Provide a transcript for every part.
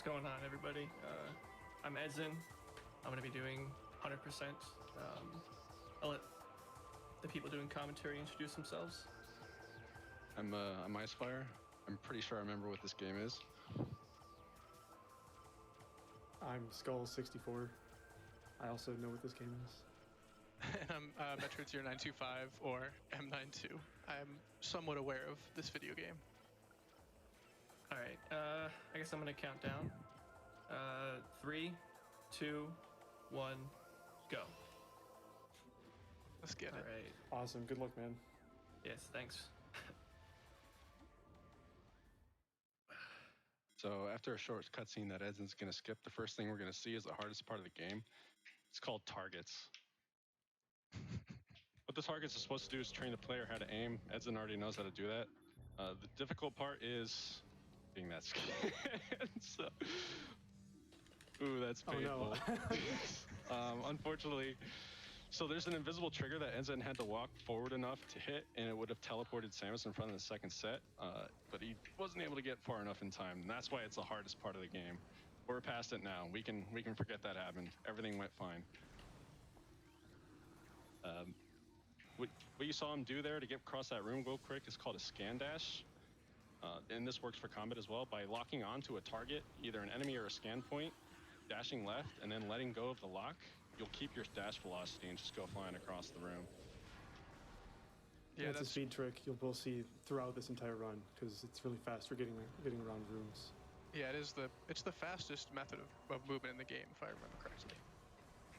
What's going on, everybody? I'm Edson. I'm going to be doing 100%. I'll let the people doing commentary introduce themselves. I'm Icefire. I'm pretty sure I remember what this game is. I'm Skull64. I also know what this game is. And I'm Metroid 0925 or M92. I'm somewhat aware of this video game. All right. I guess I'm going to count down. 3, 2, 1, go. Let's get it. All right. Awesome. Good luck, man. Yes, thanks. So after a short cutscene that Edson's going to skip, the first thing we're going to see is the hardest part of the game. It's called targets. What the targets are supposed to do is train the player how to aim. Edson already knows how to do that. The difficult part is being that scared. So, ooh, that's painful. Oh, no. Unfortunately, so there's an invisible trigger that Edson had to walk forward enough to hit, and it would have teleported Samus in front of the second set, but he wasn't able to get far enough in time, and that's why it's the hardest part of the game. We're past it now. We can forget that happened. Everything went fine. What you saw him do there to get across that room real quick is called a scan dash. And this works for combat as well. By locking onto a target, either an enemy or a scan point, dashing left, and then letting go of the lock, you'll keep your dash velocity and just go flying across the room. Yeah, it's a speed trick you'll both see throughout this entire run because it's really fast for getting around rooms. Yeah, it's the fastest method of movement in the game, if I remember correctly.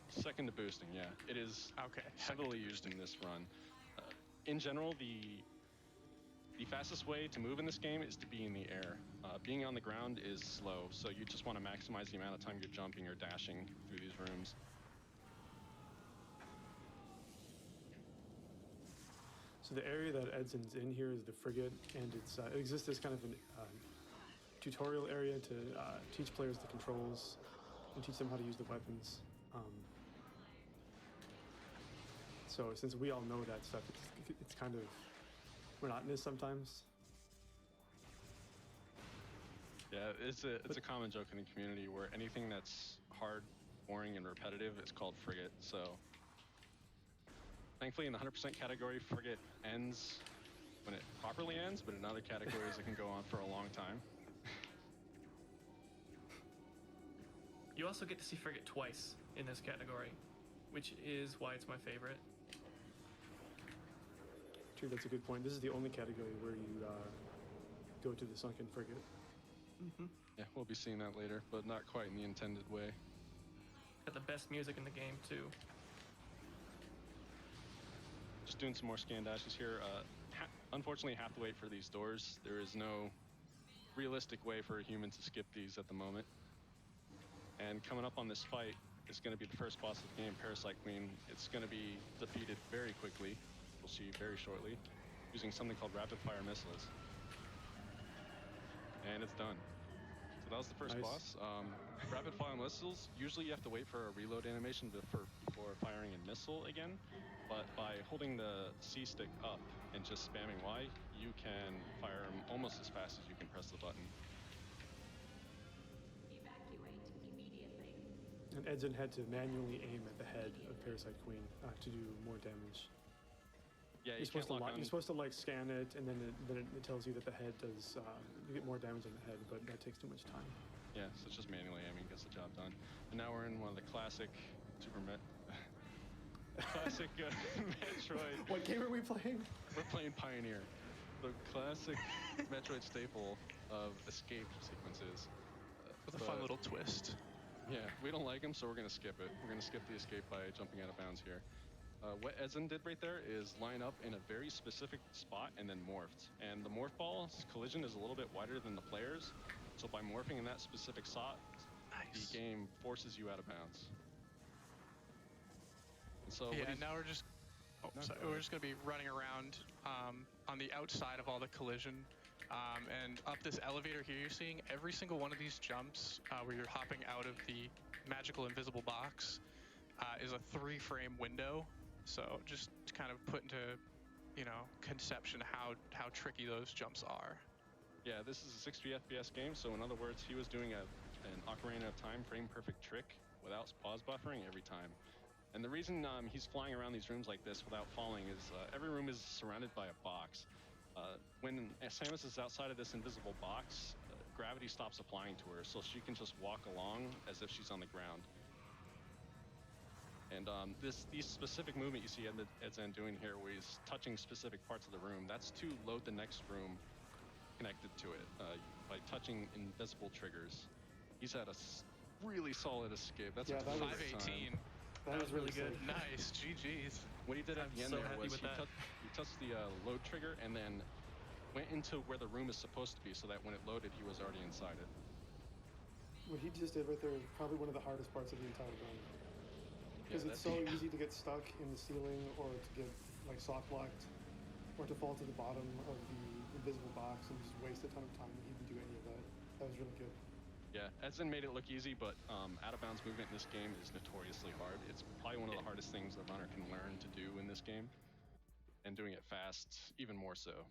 Second to boosting, yeah. It is heavily used in this run. In general, the fastest way to move in this game is to be in the air. Being on the ground is slow, so you just want to maximize the amount of time you're jumping or dashing through these rooms. So the area that Edson's in here is the frigate, and it exists as kind of a tutorial area to teach players the controls and teach them how to use the weapons. So since we all know that stuff, it's kind of monotonous sometimes. Yeah, it's a common joke in the community where anything that's hard, boring, and repetitive is called frigate. So thankfully in the 100% category, frigate ends when it properly ends, but in other categories it can go on for a long time. You also get to see frigate twice in this category, which is why it's my favorite. True, that's a good point. This is the only category where you go to the sunken frigate. Mm-hmm. Yeah, we'll be seeing that later, but not quite in the intended way. Got the best music in the game, too. Just doing some more scan dashes here. Unfortunately, have to wait for these doors. There is no realistic way for a human to skip these at the moment. And coming up on this fight is going to be the first boss of the game, Parasite Queen. It's going to be defeated very quickly. We'll see very shortly, using something called rapid fire missiles. And it's done. So that was the first boss. Rapid fire missiles, usually you have to wait for a reload animation before firing a missile again, but by holding the C stick up and just spamming Y, you can fire them almost as fast as you can press the button. Evacuate immediately. And Edson had to manually aim at the head of Parasite Queen to do more damage. Yeah, you're supposed to like scan it, and then it tells you that the head does you get more damage on the head, but that takes too much time. Yeah, so it's just manually aiming gets the job done. And now we're in one of the classic Metroid. What game are we playing? We're playing Pioneer, the classic Metroid staple of escape sequences. With a fun little twist. Yeah, we don't like them, so we're gonna skip it. We're gonna skip the escape by jumping out of bounds here. What Edson did right there is line up in a very specific spot and then morphed. And the morph ball's collision is a little bit wider than the player's. So by morphing in that specific spot, the game forces you out of bounds. And so yeah, now we're just we're just gonna be running around on the outside of all the collision. And up this elevator here, you're seeing every single one of these jumps where you're hopping out of the magical invisible box is a 3-frame window. So just to kind of put into, conception how tricky those jumps are. Yeah, this is a 60 FPS game, so in other words, he was doing a an Ocarina of Time frame perfect trick without pause buffering every time. And the reason he's flying around these rooms like this without falling is every room is surrounded by a box. When Samus is outside of this invisible box, gravity stops applying to her, so she can just walk along as if she's on the ground. And these specific movement you see Edzan doing here, where he's touching specific parts of the room, that's to load the next room connected to it by touching invisible triggers. He's had a really solid escape. That's Yeah, a that was- 518. That was really good. sick. Nice. GG's. What he did at I'm the end so there happy was with he that. touched the load trigger and then went into where the room is supposed to be, so that when it loaded, he was already inside it. What he just did right there is probably one of the hardest parts of the entire run. Because it's so easy to get stuck in the ceiling, or to get like soft locked, or to fall to the bottom of the invisible box and just waste a ton of time, and he didn't do any of that. That was really good. Yeah, Edzan made it look easy, but out-of-bounds movement in this game is notoriously hard. It's probably one of the hardest things the runner can learn to do in this game, and doing it fast, even more so.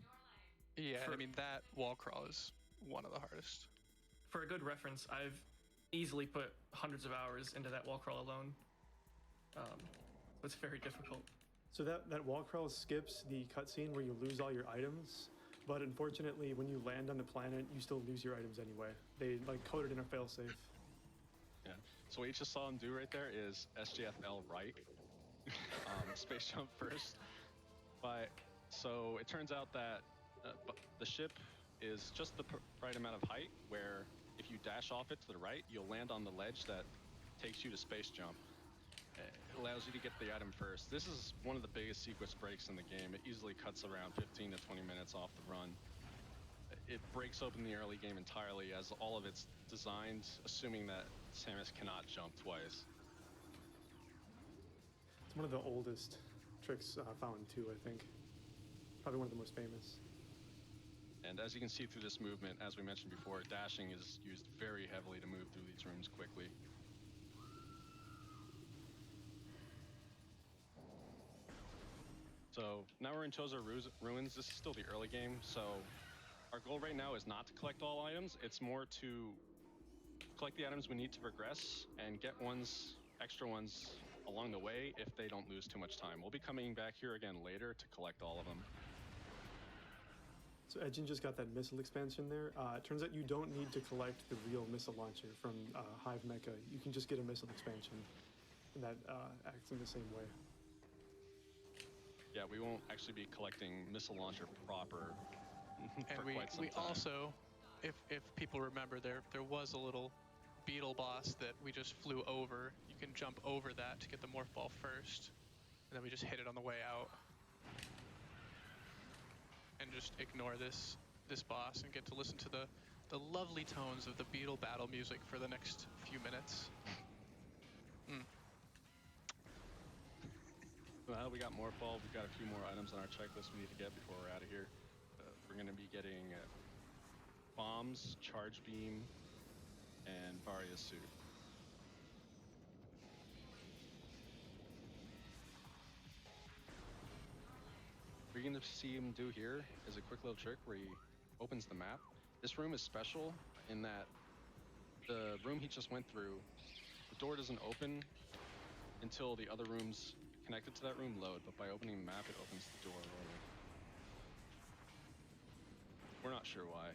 Yeah, I mean, that wall crawl is one of the hardest. For a good reference, I've easily put hundreds of hours into that wall crawl alone. It's very difficult. So that wall crawl skips the cutscene where you lose all your items, but unfortunately, when you land on the planet, you still lose your items anyway. They like coded in a failsafe. Yeah. So what you just saw him do right there is SJFL right, space jump first. But so it turns out that the ship is just the right amount of height, where if you dash off it to the right, you'll land on the ledge that takes you to space jump. It allows you to get the item first. This is one of the biggest sequence breaks in the game. It easily cuts around 15 to 20 minutes off the run. It breaks open the early game entirely, as all of it's designed assuming that Samus cannot jump twice. It's one of the oldest tricks found too, I think. Probably one of the most famous. And as you can see through this movement, as we mentioned before, dashing is used very heavily to move through these rooms quickly. So now we're in Chozo Ruins. This is still the early game, so our goal right now is not to collect all items. It's more to collect the items we need to progress and get extra ones along the way if they don't lose too much time. We'll be coming back here again later to collect all of them. So Edgen just got that missile expansion there. It turns out you don't need to collect the real missile launcher from Hive Mecha. You can just get a missile expansion, and that acts in the same way. Yeah, we won't actually be collecting missile launcher proper And for we quite some time. also, if people remember, there was a little beetle boss that we just flew over. You can jump over that to get the morph ball first, and then we just hit it on the way out. And just ignore this boss and get to listen to the lovely tones of the beetle battle music for the next few minutes. Well, we got more ball. We've got a few more items on our checklist we need to get before we're out of here. We're going to be getting bombs, charge beam, and Varia's suit. What you're going to see him do here is a quick little trick where he opens the map. This room is special in that the room he just went through, the door doesn't open until the other rooms connected to that room load, but by opening the map, it opens the door early. We're not sure why.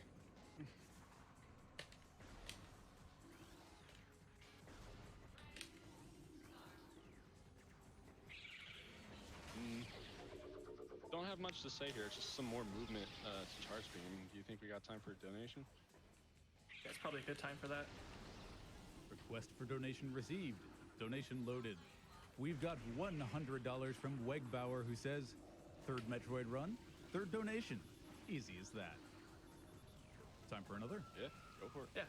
Don't have much to say here, it's just some more movement to charge beam. Do you think we got time for a donation? Yeah, it's probably a good time for that. Request for donation received. Donation loaded. We've got $100 from Wegbauer, who says, third Metroid run, third donation. Easy as that. Time for another? Yeah, go for it. Yeah.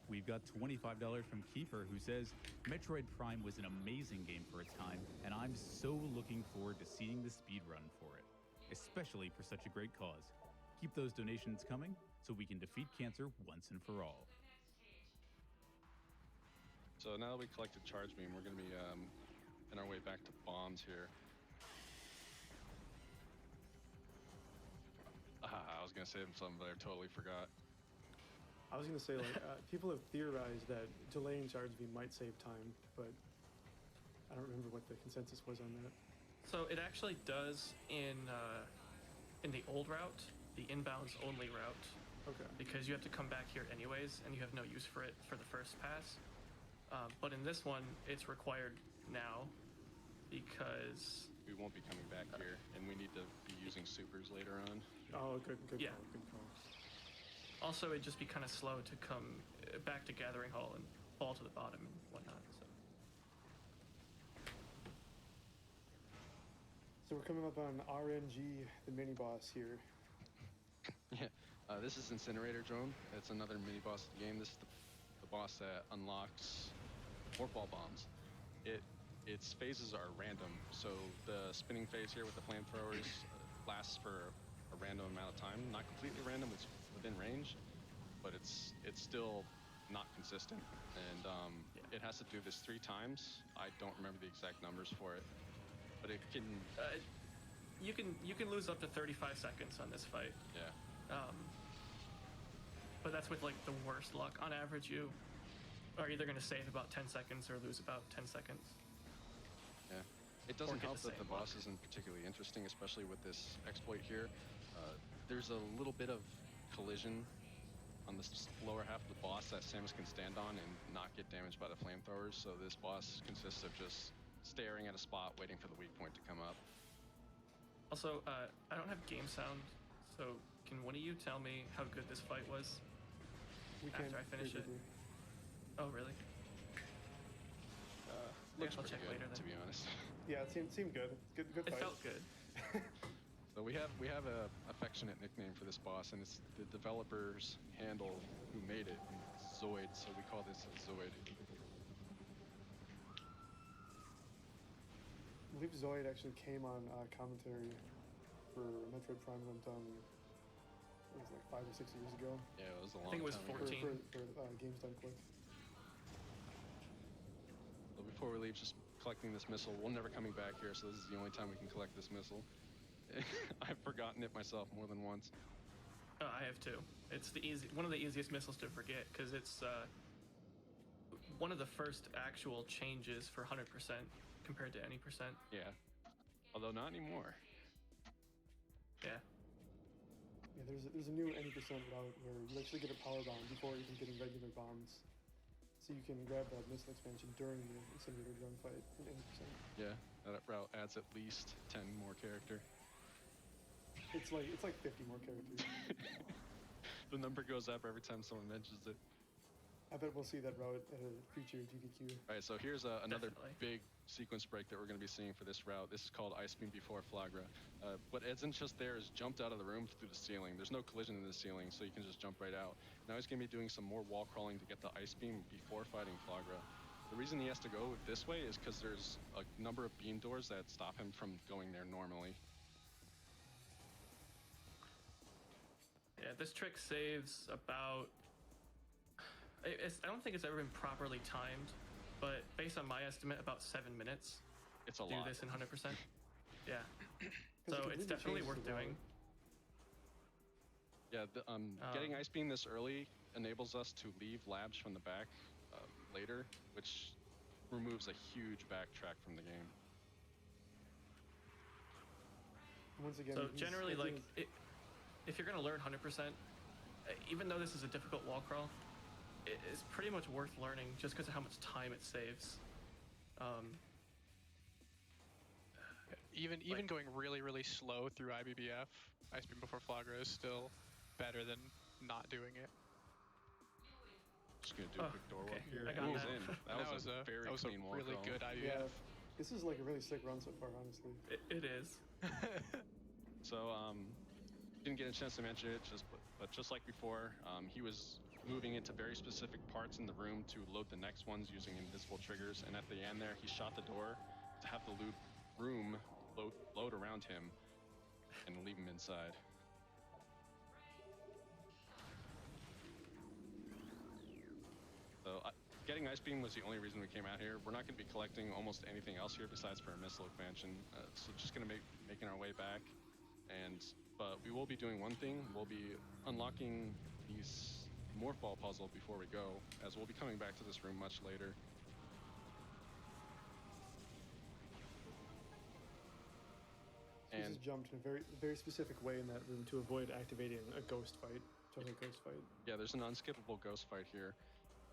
We've got $25 from Kiefer, who says, Metroid Prime was an amazing game for its time, and I'm so looking forward to seeing the speed run for it, especially for such a great cause. Keep those donations coming so we can defeat cancer once and for all. So now that we collected charge beam, we're going to be in our way back to bombs here. I was going to say something, but I totally forgot. I was gonna say, like, people have theorized that delaying charge beam might save time, but I don't remember what the consensus was on that. So it actually does in the old route, the inbounds only route, Okay. because you have to come back here anyways, and you have no use for it for the first pass. But in this one, it's required now because We won't be coming back here, and we need to be using supers later on. Oh, good Yeah. call, good call. also it'd just be kind of slow to come back to Gathering Hall and fall to the bottom and whatnot. So we're coming up on RNG, the mini boss here. Yeah, this is Incinerator Drone. It's another mini boss of the game. This is the boss that unlocks more ball bombs. Its phases are random, so the spinning phase here with the flamethrowers lasts for a random amount of time. Not completely random, it's within range, but it's still not consistent. And it has to do this 3 times. I don't remember the exact numbers for it, but it can. You can lose up to 35 seconds on this fight. Yeah. But that's with like the worst luck. On average, you are either going to save about 10 seconds or lose about 10 seconds. Yeah. It doesn't get help the that the same boss isn't particularly interesting, especially with this exploit here. There's a little bit of collision on the lower half of the boss that Samus can stand on and not get damaged by the flamethrowers. So this boss consists of just staring at a spot, waiting for the weak point to come up. Also, I don't have game sound, so can one of you tell me how good this fight was? We After can I finish it. briefly. Oh, really? Looks I'll pretty check good, later then. to be honest. Yeah, it seemed good. Good It fight. felt good. So we have a affectionate nickname for this boss, and it's the developer's handle who made it, Zoid. So we call this a Zoid. I believe Zoid actually came on commentary for Metroid Prime went on, it was like 5 or 6 years ago. Yeah, it was a long think it was time ago. 14. For Games Done Quick. So before we leave, just collecting this missile. We're never coming back here, so this is the only time we can collect this missile. I've forgotten it myself more than once. I have too. It's one of the easiest missiles to forget because it's one of the first actual changes for 100% compared to any percent. Yeah. Although not anymore. Yeah. Yeah, there's a new any percent route where you actually get a power bomb before even getting regular bombs. So you can grab that missile expansion during the Incinerator Drone fight in any percent. Yeah, that route adds at least 10 more character. It's like 50 more characters. The number goes up every time someone mentions it. I bet we'll see that route at a future GDQ. All right, so here's another Definitely. big sequence break that we're going to be seeing for this route. This is called Ice Beam before Flagra. What isn't just there is jumped out of the room through the ceiling. There's no collision in the ceiling, so you can just jump right out. Now he's going to be doing some more wall crawling to get the Ice Beam before fighting Flagra. The reason he has to go this way is because there's a number of beam doors that stop him from going there normally. Yeah, this trick saves about. I don't think it's ever been properly timed, but based on my estimate, about 7 minutes. It's a Do lot. this in 100%. Yeah. 'Cause So it it's completely definitely changes worth the route. doing. Yeah, getting Ice Beam this early enables us to leave labs from the back later, which removes a huge backtrack from the game. Once again, So he's generally, like, making- if you're gonna learn 100%, even though this is a difficult wall crawl, it's pretty much worth learning just because of how much time it saves. Even Like- going really slow through IBBF, Ice Beam before Flagra is still better than not doing it. Just gonna do a Oh, quick door okay. walk here. I got He's that. in. That was a very clean wall really crawl. good IBBF. yeah, this is like a really sick run so far, honestly. It is. So, didn't get a chance to mention it, but just like before, he was moving into very specific parts in the room to load the next ones using invisible triggers, and at the end there, he shot the door to have the room load around him and leave him inside. So, getting Ice Beam was the only reason we came out here. We're not going to be collecting almost anything else here besides for a missile expansion, so just going to making our way back. But we will be doing one thing. We'll be unlocking these morph ball puzzle before we go, as we'll be coming back to this room much later. He just jumped in a very specific way in that room to avoid activating a ghost fight, total ghost fight. Yeah, there's an unskippable ghost fight here.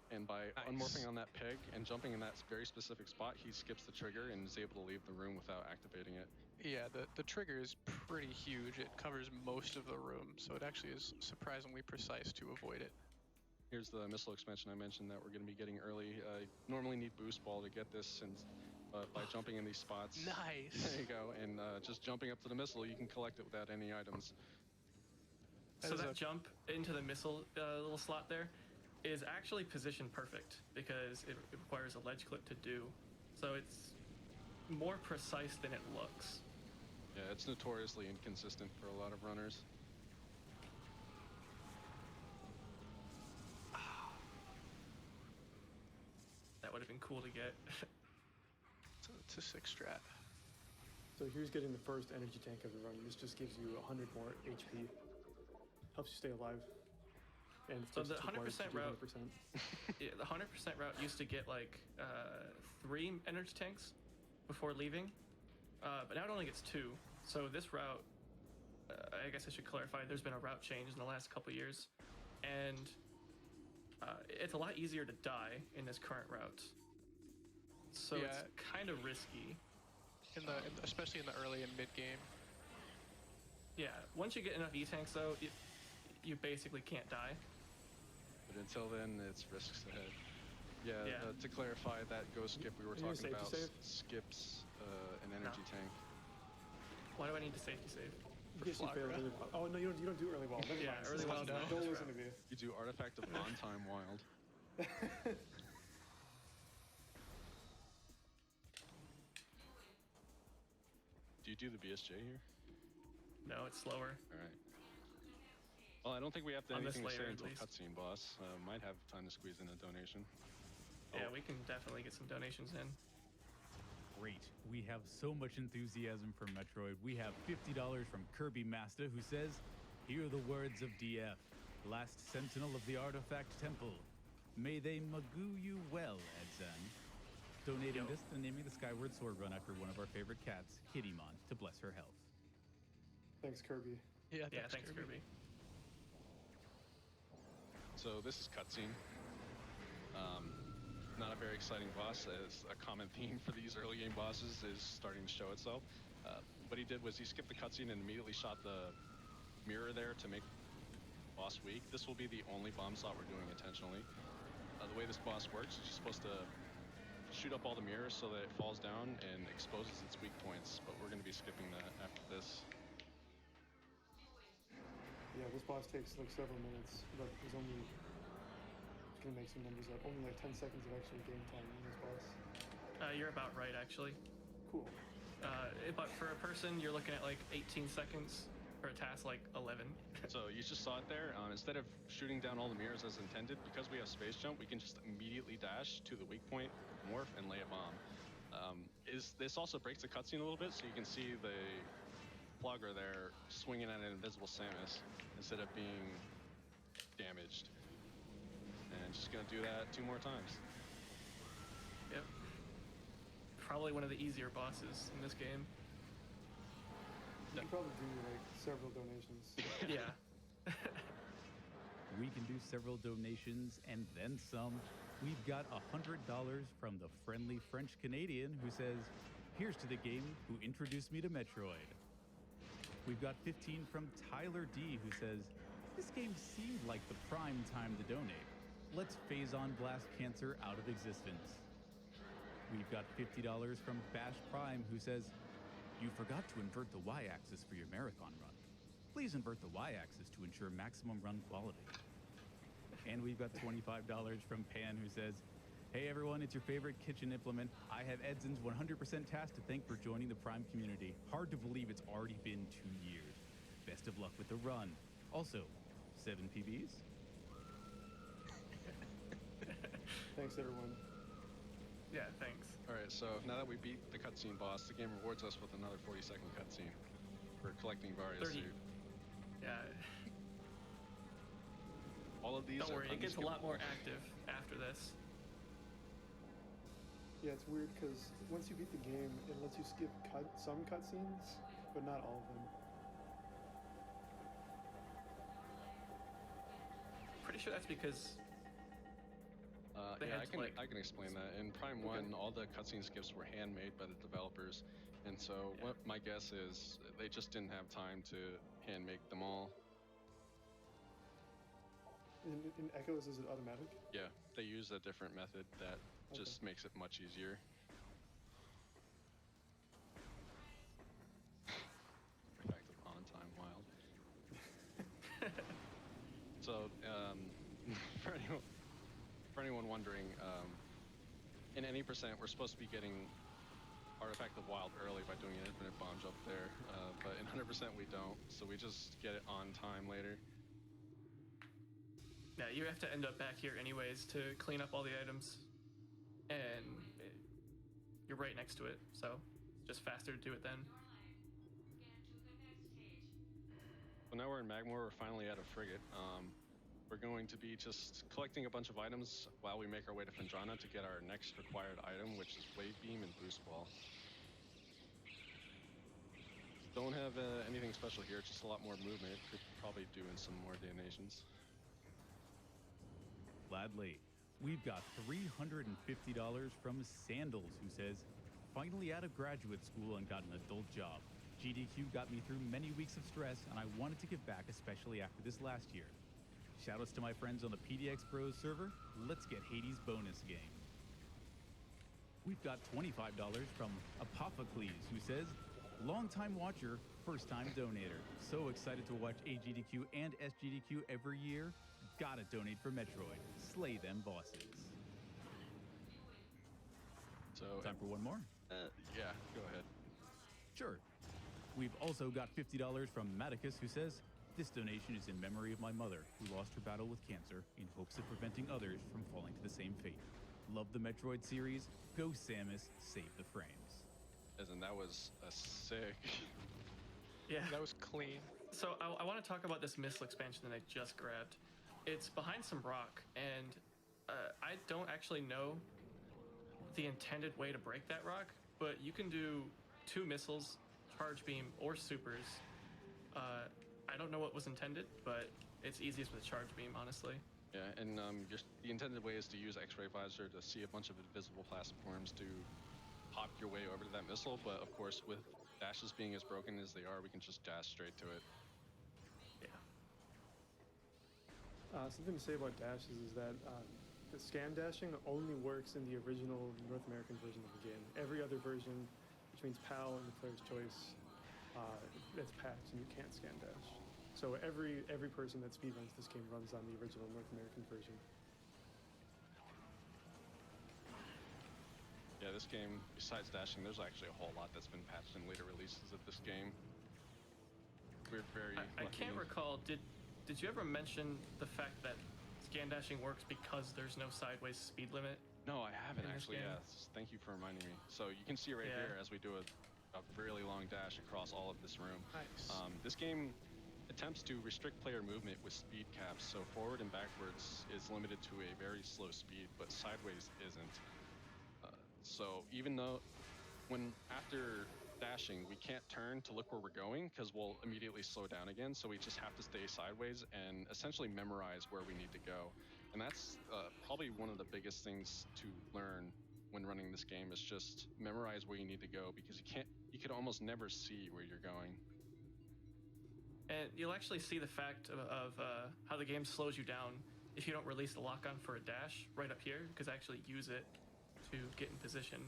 And by Nice. unmorphing on that peg and jumping in that very specific spot, he skips the trigger and is able to leave the room without activating it. Yeah, the trigger is pretty huge. It covers most of the room, so it actually is surprisingly precise to avoid it. Here's the missile expansion I mentioned that we're going to be getting early. Normally need boost ball to get this, and by jumping in these spots. Nice. There you go. And just jumping up to the missile, you can collect it without any items. So that jump into the missile little slot there is actually position perfect because it requires a ledge clip to do. So it's more precise than it looks. Yeah, it's notoriously inconsistent for a lot of runners. That would have been cool to get. So it's a 6 strat. So here's getting the first energy tank of the run. This just gives you 100 more HP. Helps you stay alive. And So the 100% route, 100%. yeah, the 100% route used to get like 3 energy tanks before leaving, but now it only gets 2. So this route, I guess I should clarify, there's been a route change in the last couple years, and it's a lot easier to die in this current route. So Yeah. it's kind of risky. Especially in the early and mid game. Yeah, once you get enough E-tanks though, you basically can't die. But until then, it's risks ahead. Yeah, Yeah. To clarify, that ghost skip we were You need a talking safety about save? skips an energy tank. Why do I need to safety save? Yes, you failed early wild. Oh no, you don't do early wild. Never Yeah, mind. early wild, no. Don't listen to me. You do Artifact of Non-Time Wild. Do you do the BSJ here? No, it's slower. All right. Well, I don't think we have On this anything to say layer, at until least. cutscene, boss. Might have time to squeeze in a donation. Yeah, Oh. we can definitely get some donations in. Great. We have so much enthusiasm for Metroid. We have $50 from Kirby Master, who says, "Hear the words of DF, last sentinel of the Artifact Temple. May they magoo you well, Edzan." Donating Yo. this and naming the Skyward Sword run after one of our favorite cats, Kittymon, to bless her health. Thanks, Kirby. Yeah, Yeah, thanks, Kirby. So this is cutscene. Not a very exciting boss, as a common theme for these early game bosses is starting to show itself. What he did was he skipped the cutscene and immediately shot the mirror there to make the boss weak. This will be the only bomb slot we're doing intentionally. The way this boss works is you're supposed to shoot up all the mirrors so that it falls down and exposes its weak points, but we're going to be skipping that after this. Yeah, this boss takes like several minutes, but there's only, just gonna make some numbers up, only like 10 seconds of actual game time in this boss. You're about right, actually. Cool. But for a person, you're looking at like 18 seconds. For a task, like 11. So you just saw it there. Instead of shooting down all the mirrors as intended, because we have space jump, we can just immediately dash to the weak point, morph, and lay a bomb. This also breaks the cutscene a little bit, so you can see the plugger there swinging at an invisible Samus instead of being damaged. And just gonna do that 2 more times. Yep. Probably one of the easier bosses in this game. You can probably do like several donations. Yeah. We can do several donations and then some. We've got $100 from the friendly French Canadian who says, "Here's to the game who introduced me to Metroid." We've got 15 from Tyler D who says, "This game seemed like the prime time to donate. Let's phase on Blast Cancer out of existence." We've got $50 from Bash Prime who says, "You forgot to invert the Y-axis for your marathon run. Please invert the Y-axis to ensure maximum run quality." And we've got $25 from Pan who says, "Hey everyone, it's your favorite kitchen implement. I have Edson's 100% task to thank for joining the Prime community. Hard to believe it's already been 2 years. Best of luck with the run. Also, 7 PBs." Thanks, everyone. Yeah, thanks. Alright, so now that we beat the cutscene boss, the game rewards us with another 40-second cutscene for collecting Varia's 30. suit. Yeah. all of these Don't worry, it gets a lot unskippable. more active after this. Yeah, it's weird because once you beat the game, it lets you skip some cutscenes, but not all of them. Pretty sure that's because they Yeah, had to, like, I can explain that. In Prime Okay. 1, all the cutscene skips were handmade by the developers, and so Yeah. what my guess is they just didn't have time to hand make them all. In Echoes, is it automatic? Yeah, they use a different method that just makes it much easier. Effect of on time wild. So, for anyone wondering, in any percent, we're supposed to be getting Artifact of Wild early by doing an infinite bomb jump there, but in 100% we don't, so we just get it on time later. yeah, you have to end up back here anyways to clean up all the items, and you're right next to it, so it's just faster to do it then. So now we're in Magma, we're finally at a frigate. We're going to be just collecting a bunch of items while we make our way to Fendrana to get our next required item, which is Wave Beam and Boost Wall. Don't have anything special here, just a lot more movement. Could probably do in some more donations. Gladly. We've got $350 from Sandals, who says, finally out of graduate school and got an adult job. GDQ got me through many weeks of stress, and I wanted to give back, especially after this last year. Shoutouts to my friends on the PDX Bros server. Let's get Hades' bonus game. We've got $25 from Apophocles, who says, longtime watcher, first-time donator. So excited to watch AGDQ and SGDQ every year. Gotta donate for Metroid. Slay them bosses. So Time for one more? yeah, go ahead. Sure. We've also got $50 from Maticus, who says, this donation is in memory of my mother, who lost her battle with cancer in hopes of preventing others from falling to the same fate. Love the Metroid series. Go Samus, save the frames. As in, that was a sick... Yeah. That was clean. So I want to talk about this missile expansion that I just grabbed. It's behind some rock, and I don't actually know the intended way to break that rock, but you can do 2 missiles, charge beam, or supers. I don't know what was intended, but it's easiest with a charge beam, honestly. Yeah, and the intended way is to use X-ray visor to see a bunch of invisible platforms to hop your way over to that missile, but of course with dashes being as broken as they are, we can just dash straight to it. Yeah. Something to say about dashes is that the scan dashing only works in the original North American version of the game. Every other version, which means PAL and the player's choice, it's patched and you can't scan dash. So every person that speedruns this game runs on the original North American version. Yeah, this game, besides dashing, there's actually a whole lot that's been patched in later releases of this game. We're very I lucky. can't recall, did you ever mention the fact that scan dashing works because there's no sideways speed limit? No, I haven't in this actually, game? yes. Thank you for reminding me. So you can see right Yeah. here as we do a really long dash across all of this room. Nice. This game attempts to restrict player movement with speed caps, so forward and backwards is limited to a very slow speed, but sideways isn't. So even though after dashing, we can't turn to look where we're going because we'll immediately slow down again, so we just have to stay sideways and essentially memorize where we need to go. And that's probably one of the biggest things to learn when running this game, is just memorize where you need to go, because you could almost never see where you're going. And you'll actually see the fact of how the game slows you down if you don't release the lock-on for a dash right up here, because I actually use it to get in position.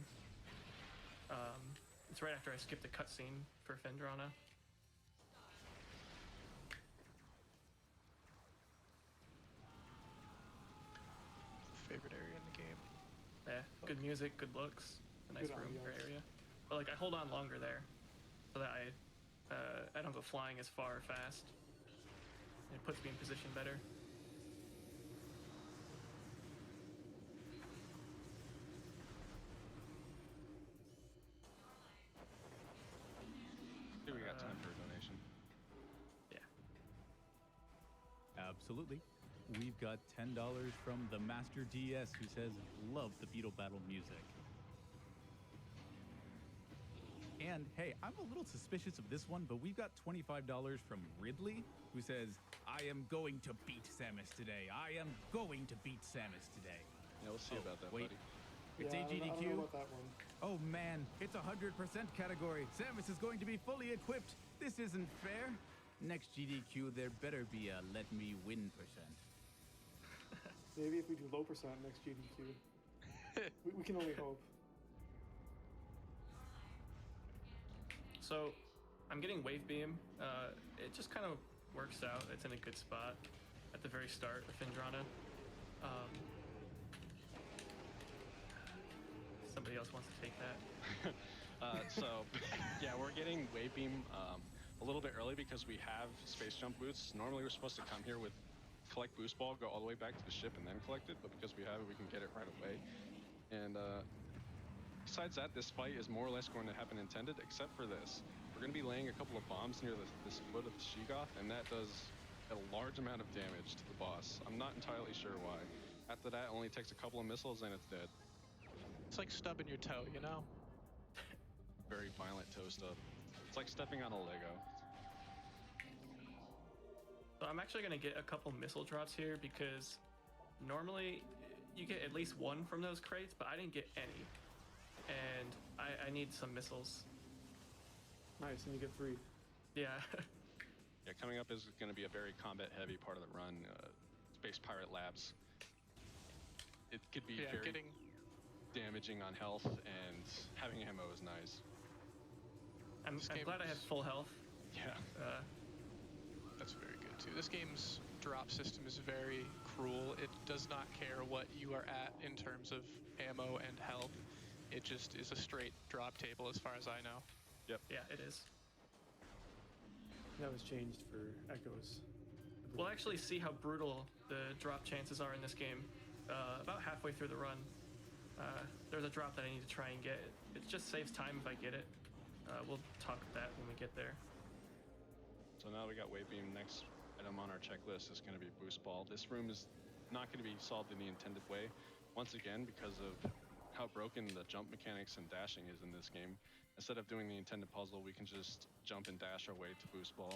It's right after I skip the cutscene for Fendrana. Favorite area in the game. Yeah, good music, good looks, a nice Good room or ambiance. area. But like I hold on longer there, so that I don't go flying as far or fast. It puts me in position better. I think we got time for a donation. Yeah. Absolutely. we've got $10 from the Master DS, who says, love the Beetle Battle music. And hey, I'm a little suspicious of this one, but we've got $25 from Ridley, who says, I am going to beat Samus today. I am going to beat Samus today. Yeah, we'll see about that, wait. buddy. It's Yeah, I AGDQ. don't know about that one. Oh man, it's 100% category. Samus is going to be fully equipped. This isn't fair. Next GDQ, there better be a let me win percent. Maybe if we do low percent next GDQ. we can only hope. So, I'm getting Wave Beam. It just kind of works out. It's in a good spot at the very start of Findrana. Somebody else wants to take that. So, yeah, we're getting Wave Beam a little bit early because we have space jump boosts. Normally, we're supposed to come here with collect boost ball, go all the way back to the ship, and then collect it. But because we have it, we can get it right away. And besides that, this fight is more or less going to happen intended, except for this. We're going to be laying a couple of bombs near this foot of the Sheegoth, and that does a large amount of damage to the boss. I'm not entirely sure why. After that, it only takes a couple of missiles and it's dead. It's like stubbing your toe, you know? Very violent toe stub. It's like stepping on a Lego. So I'm actually going to get a couple missile drops here because normally you get at least one from those crates, but I didn't get any. And I need some missiles. Nice, and you get 3. Yeah. Yeah, coming up is going to be a very combat-heavy part of the run. Space Pirate Labs. It could be very damaging on health, and having ammo is nice. I'm glad I have full health. Yeah. That's very good too. This game's drop system is very cruel. It does not care what you are at in terms of ammo and health. It just is a straight drop table as far as I know. Yep. Yeah, it is. That was changed for Echoes. We'll actually see how brutal the drop chances are in this game. About halfway through the run, there's a drop that I need to try and get. It just saves time if I get it. We'll talk about that when we get there. So now we got Wave Beam. Next item on our checklist is going to be Boost Ball. This room is not going to be solved in the intended way. Once again, because of how broken the jump mechanics and dashing is in this game, instead of doing the intended puzzle, we can just jump and dash our way to Boost Ball.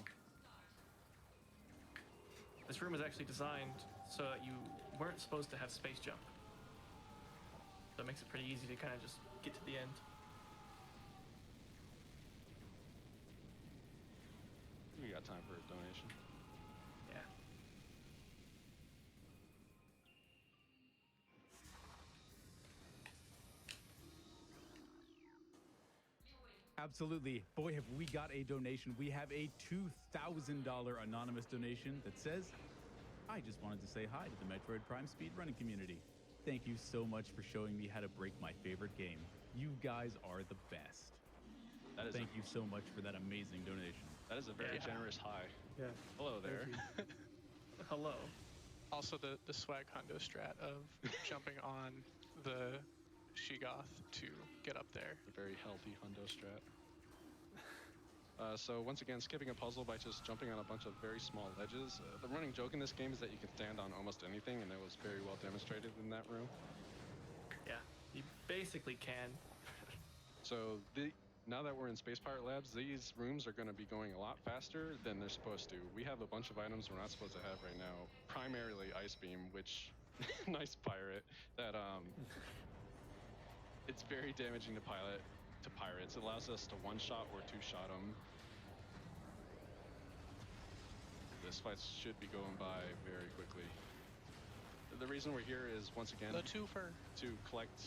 This room was actually designed so that you weren't supposed to have space jump. So it makes it pretty easy to kind of just get to the end. We got time for a donation. Yeah. Absolutely. Boy, have we got a donation. We have a $2,000 anonymous donation that says, I just wanted to say hi to the Metroid Prime speedrunning community. Thank you so much for showing me how to break my favorite game. You guys are the best. Thank you so much for that amazing donation. That is a very generous hi. Yeah. Hello there. Hello. Also the swag hundo strat of jumping on the Sheegoth to get up there. A very healthy hundo strat. So once again, skipping a puzzle by just jumping on a bunch of very small ledges. The running joke in this game is that you can stand on almost anything, and it was very well demonstrated in that room. Yeah, you basically can. So now that we're in Space Pirate Labs, these rooms are going to be going a lot faster than they're supposed to. We have a bunch of items we're not supposed to have right now. Primarily Ice Beam, which, nice pirate, that it's very damaging to pirates. It allows us to one-shot or two-shot them. This fight should be going by very quickly. The reason we're here is, once again, to collect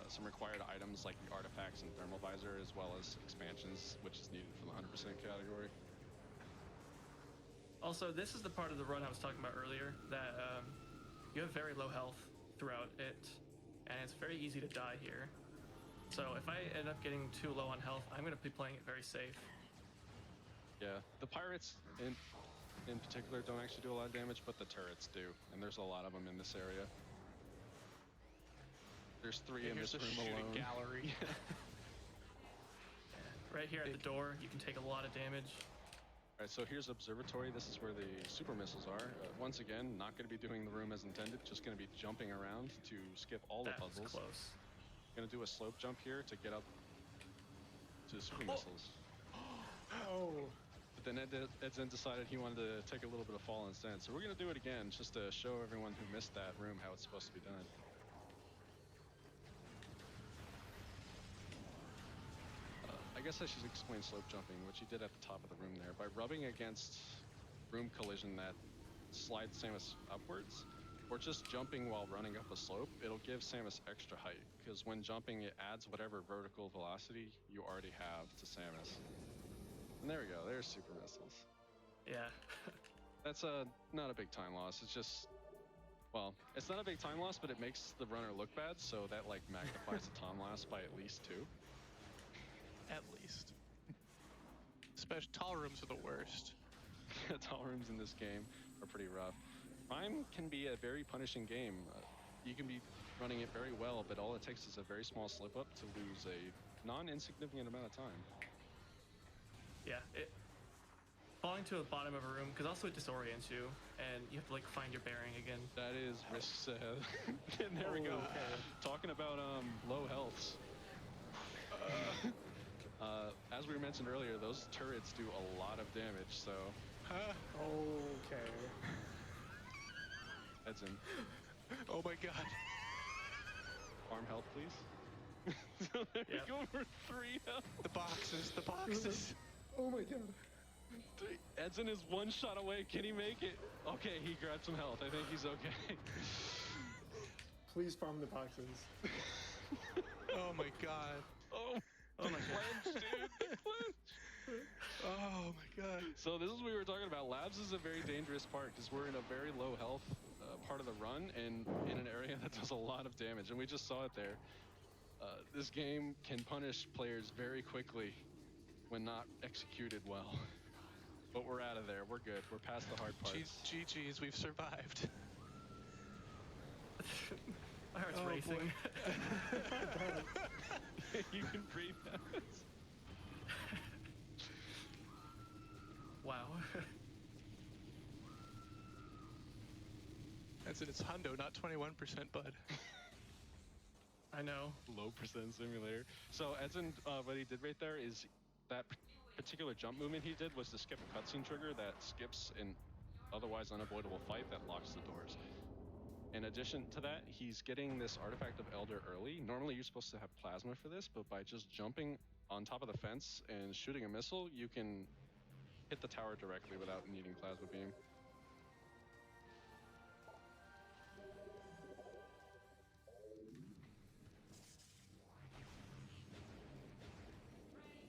some required items like the artifacts and thermal visor, as well as expansions, which is needed for the 100% category. Also, this is the part of the run I was talking about earlier, that you have very low health throughout it, and it's very easy to die here. So if I end up getting too low on health, I'm going to be playing it very safe. Yeah, the pirates in particular don't actually do a lot of damage, but the turrets do, and there's a lot of them in this area. There's 3 in this room alone. Gallery. Right here at the door, you can take a lot of damage. All right, so here's Observatory. This is where the super missiles are. Once again, not going to be doing the room as intended, just going to be jumping around to skip all the That was puzzles. close. Going to do a slope jump here to get up to super missiles. Oh, But then Edson decided he wanted to take a little bit of fall instead. So we're going to do it again just to show everyone who missed that room how it's supposed to be done. I guess I should explain slope jumping, which he did at the top of the room there. By rubbing against room collision that slides Samus upwards, or just jumping while running up a slope, it'll give Samus extra height, because when jumping, it adds whatever vertical velocity you already have to Samus. And there we go, there's super missiles. Yeah. That's not a big time loss, it's just, well, it's not a big time loss, but it makes the runner look bad, so that like magnifies the time loss by at least 2. At least. Especially tall rooms are the worst. Tall rooms in this game are pretty rough. Prime can be a very punishing game. You can be running it very well, but all it takes is a very small slip up to lose a non-insignificant amount of time. Yeah, falling to the bottom of a room, because also it disorients you, and you have to like find your bearing again. That is risks ahead. And there we go. Okay. Talking about low healths. As we mentioned earlier, those turrets do a lot of damage, so... Okay. Edson. Oh my god. Farm health, please. So there we go for 3 health. The boxes. Oh my god. Edson is 1 shot away. Can he make it? Okay, he grabbed some health. I think he's okay. Please farm the boxes. Oh my god. Oh my god. Dude. Oh my god. So this is what we were talking about. Labs is a very dangerous part because we're in a very low health part of the run and in an area that does a lot of damage. And we just saw it there. This game can punish players very quickly when not executed well. But we're out of there. We're good. We're past the hard parts. GG's, we've survived. My heart's racing. You can breathe now. Wow. That's it, it's hundo, not 21%, bud. I know. Low percent simulator. So Edson, what he did right there is that particular jump movement he did was to skip a cutscene trigger that skips an otherwise unavoidable fight that locks the doors. In addition to that, he's getting this artifact of Elder early. Normally you're supposed to have plasma for this, but by just jumping on top of the fence and shooting a missile, you can hit the tower directly without needing plasma beam.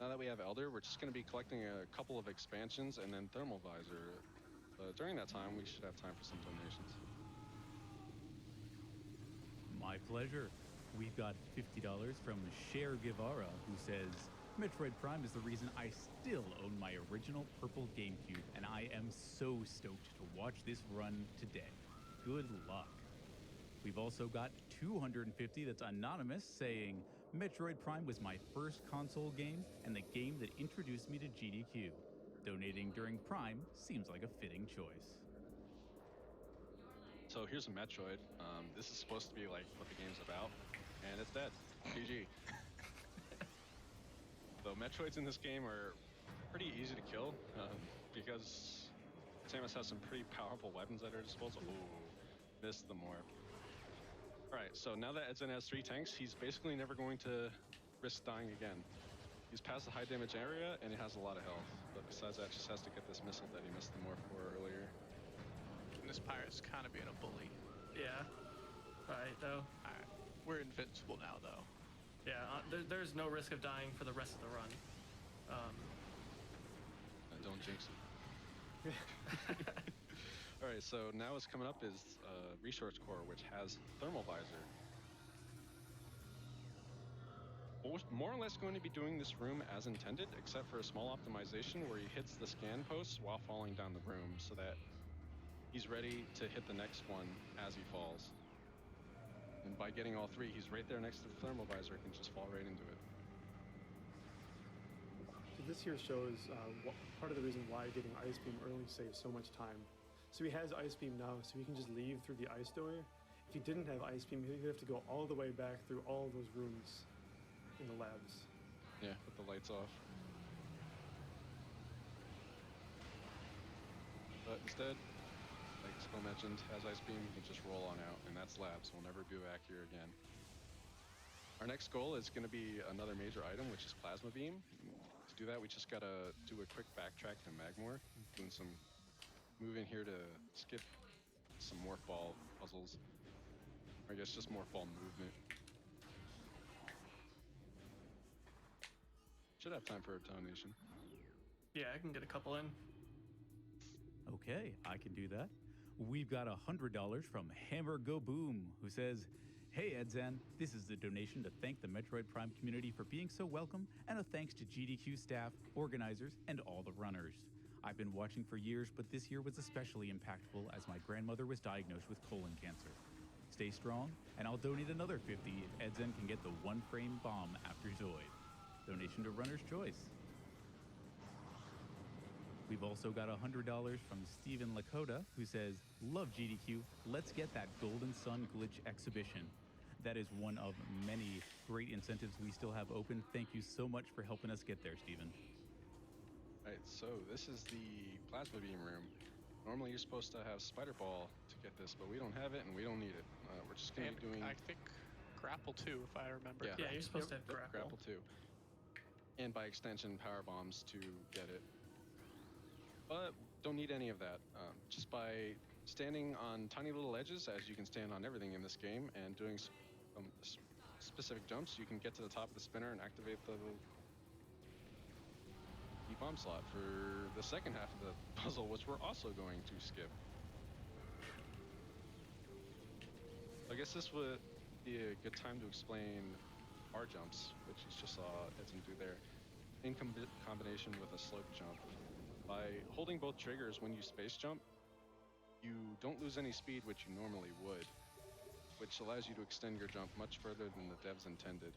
Now that we have Elder, we're just going to be collecting a couple of expansions and then Thermal Visor. During that time, we should have time for some donations. My pleasure. We've got $50 from Cher Guevara, who says, Metroid Prime is the reason I still own my original purple GameCube, and I am so stoked to watch this run today. Good luck. We've also got 250 that's anonymous, saying, Metroid Prime was my first console game and the game that introduced me to GDQ. Donating during Prime seems like a fitting choice. So here's a Metroid. This is supposed to be like what the game's about, and it's dead. GG. So Metroids in this game are pretty easy to kill because Samus has some pretty powerful weapons at her disposal. Ooh, missed the morph. Alright, so now that Edson has 3 tanks, he's basically never going to risk dying again. He's past the high damage area and it has a lot of health, but besides that, just has to get this missile that he missed the morph for earlier. And this pirate's kind of being a bully. Yeah. Alright, though. Alright, we're invincible now, though. Yeah, there's no risk of dying for the rest of the run. Don't jinx it. Alright, so now what's coming up is Resource Core, which has Thermal Visor. We're more or less going to be doing this room as intended, except for a small optimization where he hits the scan posts while falling down the room, so that he's ready to hit the next one as he falls. And by getting all 3, he's right there next to the Thermal Visor, can just fall right into it. Did this here shows part of the reason why getting Ice Beam early saves so much time. So he has Ice Beam now, so he can just leave through the ice door. If he didn't have Ice Beam, he'd have to go all the way back through all those rooms in the labs. Yeah, with the lights off. But instead, like Skull mentioned, has Ice Beam, he can just roll on out, and that's labs. We'll never be back here again. Our next goal is going to be another major item, which is Plasma Beam. To do that, we just got to do a quick backtrack to Magmor, doing some moving here to skip some Morph Ball puzzles. Or I guess just Morph Ball movement. Should have time for a donation. Yeah, I can get a couple in. Okay, I can do that. We've got $100 from Hammer Go Boom, who says, "Hey Edzan, this is a donation to thank the Metroid Prime community for being so welcome, and a thanks to GDQ staff, organizers, and all the runners. I've been watching for years, but this year was especially impactful as my grandmother was diagnosed with colon cancer. Stay strong, and I'll donate another 50 if Edzan can get the one-frame bomb after Zoid. Donation to Runner's Choice." We've also got $100 from Steven Lakota, who says, "Love GDQ, let's get that Golden Sun Glitch exhibition. That is one of many great incentives we still have open. Thank you so much for helping us get there, Steven." Right, so this is the Plasma Beam room. Normally you're supposed to have Spider Ball to get this, but we don't have it and we don't need it. We're just going to be doing... I think Grapple too, if I remember. Yeah, Yeah, you're supposed to have Yep, grapple. too. And by extension, Power Bombs to get it. But don't need any of that. Just by standing on tiny little edges, as you can stand on everything in this game, and doing specific jumps, you can get to the top of the spinner and activate the bomb slot for the second half of the puzzle, which we're also going to skip. I guess this would be a good time to explain our jumps, which you just saw Edson do there, in combination with a slope jump. By holding both triggers when you space jump, you don't lose any speed, which you normally would, which allows you to extend your jump much further than the devs intended.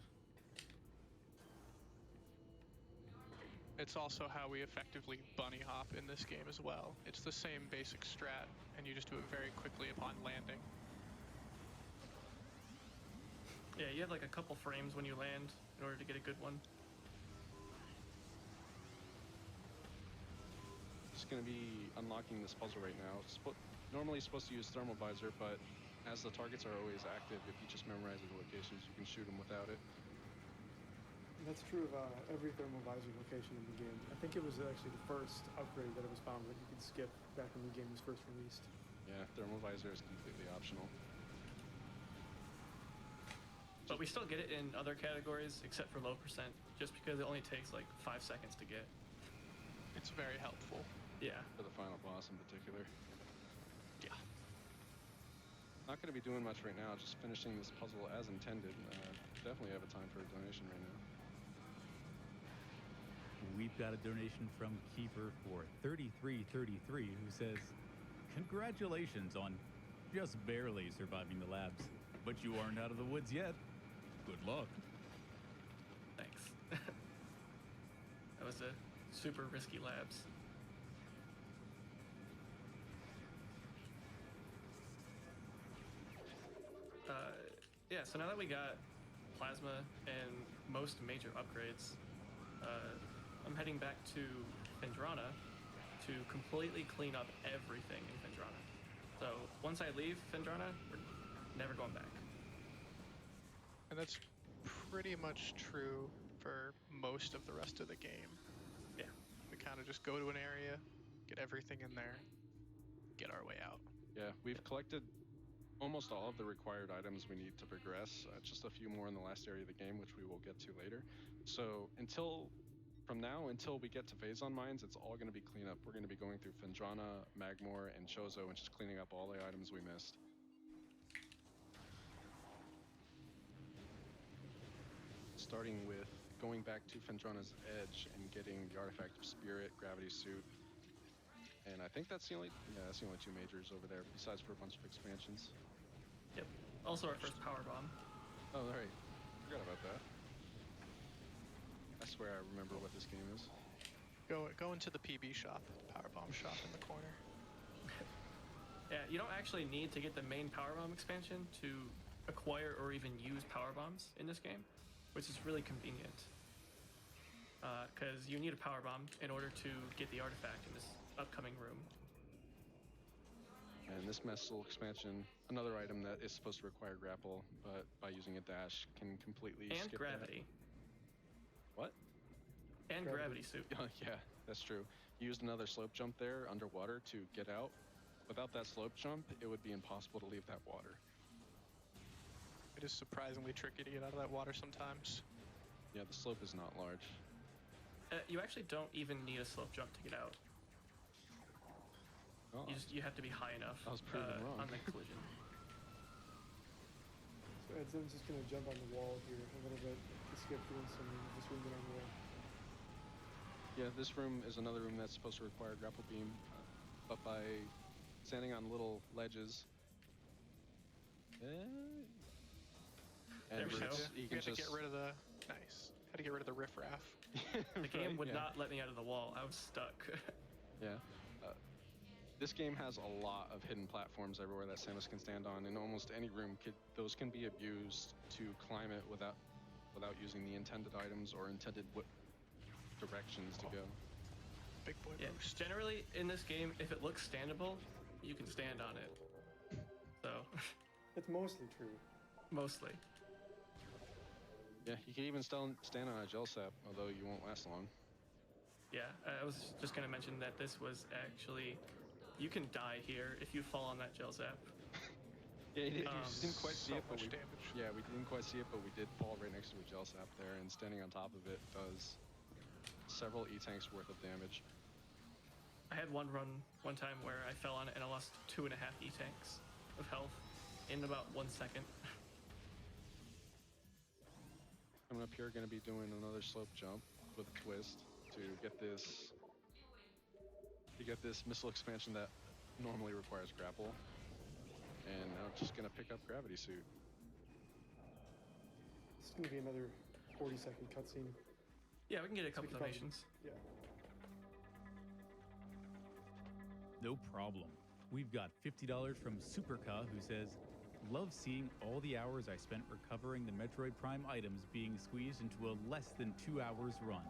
It's also how we effectively bunny hop in this game as well. It's the same basic strat, and you just do it very quickly upon landing. Yeah, you have like a couple frames when you land in order to get a good one. Just going to be unlocking this puzzle right now. Normally supposed to use thermal visor, but as the targets are always active, if you just memorize the locations, you can shoot them without it. That's true of every thermal visor location in the game. I think it was actually the first upgrade that it was found that you could skip back when the game was first released. Yeah, thermal visor is completely optional. But we still get it in other categories except for low percent, just because it only takes like 5 seconds to get. It's very helpful. Yeah. For the final boss in particular. Yeah. Not going to be doing much right now, just finishing this puzzle as intended. Definitely have a time for a donation right now. We've got a donation from Kiefer for $33.33, who says, "Congratulations on just barely surviving the labs, but you aren't out of the woods yet. Good luck." Thanks. That was a super risky labs. Yeah, so now that we got Plasma and most major upgrades, I'm heading back to Phendrana to completely clean up everything in Phendrana. So once I leave Phendrana, we're never going back. And that's pretty much true for most of the rest of the game. Yeah. We kind of just go to an area, get everything in there, get our way out. Yeah, we've collected almost all of the required items we need to progress. Just a few more in the last area of the game, which we will get to later. So from now until we get to Phazon Mines, it's all going to be cleanup. We're going to be going through Phendrana, Magmor, and Chozo, and just cleaning up all the items we missed. Starting with going back to Phendrana's Edge and getting the Artifact of Spirit, Gravity Suit. And I think that's the only two majors over there, besides for a bunch of expansions. Yep. Also our first power bomb. Oh, right. Forgot about that. I swear I remember what this game is. Go into the PB shop, power bomb shop in the corner. Yeah, you don't actually need to get the main powerbomb expansion to acquire or even use powerbombs in this game, which is really convenient. Because you need a powerbomb in order to get the artifact in this upcoming room. And this missile expansion, another item that is supposed to require grapple, but by using a dash can completely And skip gravity. that. What? And gravity suit. Yeah, that's true. Used another slope jump there underwater to get out. Without that slope jump, it would be impossible to leave that water. It is surprisingly tricky to get out of that water sometimes. Yeah, the slope is not large. You actually don't even need a slope jump to get out. Oh, You have to be high enough I was proven wrong. on the collision. So Edson's just gonna jump on the wall here a little bit to skip doing some just movement on the wall. Yeah, this room is another room that's supposed to require grapple beam, but by standing on little ledges, and There we go. you We can had to just get rid of the Had to get rid of the riffraff. The game would yeah. not let me out of the wall. I was stuck. Yeah. This game has a lot of hidden platforms everywhere that Samus can stand on. In almost any room, those can be abused to climb it without using the intended items or intended directions to go. Big boy Yeah, boost. generally in this game, if it looks standable, you can stand on it. So, It's mostly true. mostly. Yeah, you can even stand on a gel sap, although you won't last long. Yeah, I was just going to mention that this was actually... You can die here if you fall on that gel zap. Yeah, you Um, didn't quite see so it, but much damage. yeah, we didn't quite see it, but we did fall right next to a gel sap there, and standing on top of it does several E-tanks worth of damage. I had one run one time where I fell on it and I lost 2.5 E-tanks of health in about 1 second. Coming up here, going to be doing another slope jump with a twist to get this missile expansion that normally requires grapple. And now just going to pick up gravity suit. It's gonna be another 40-second cutscene. Yeah, we can get a So we couple can probably- donations. Yeah. No problem. We've got $50 from Superka, who says, "Love seeing all the hours I spent recovering the Metroid Prime items being squeezed into a less than 2 hours run.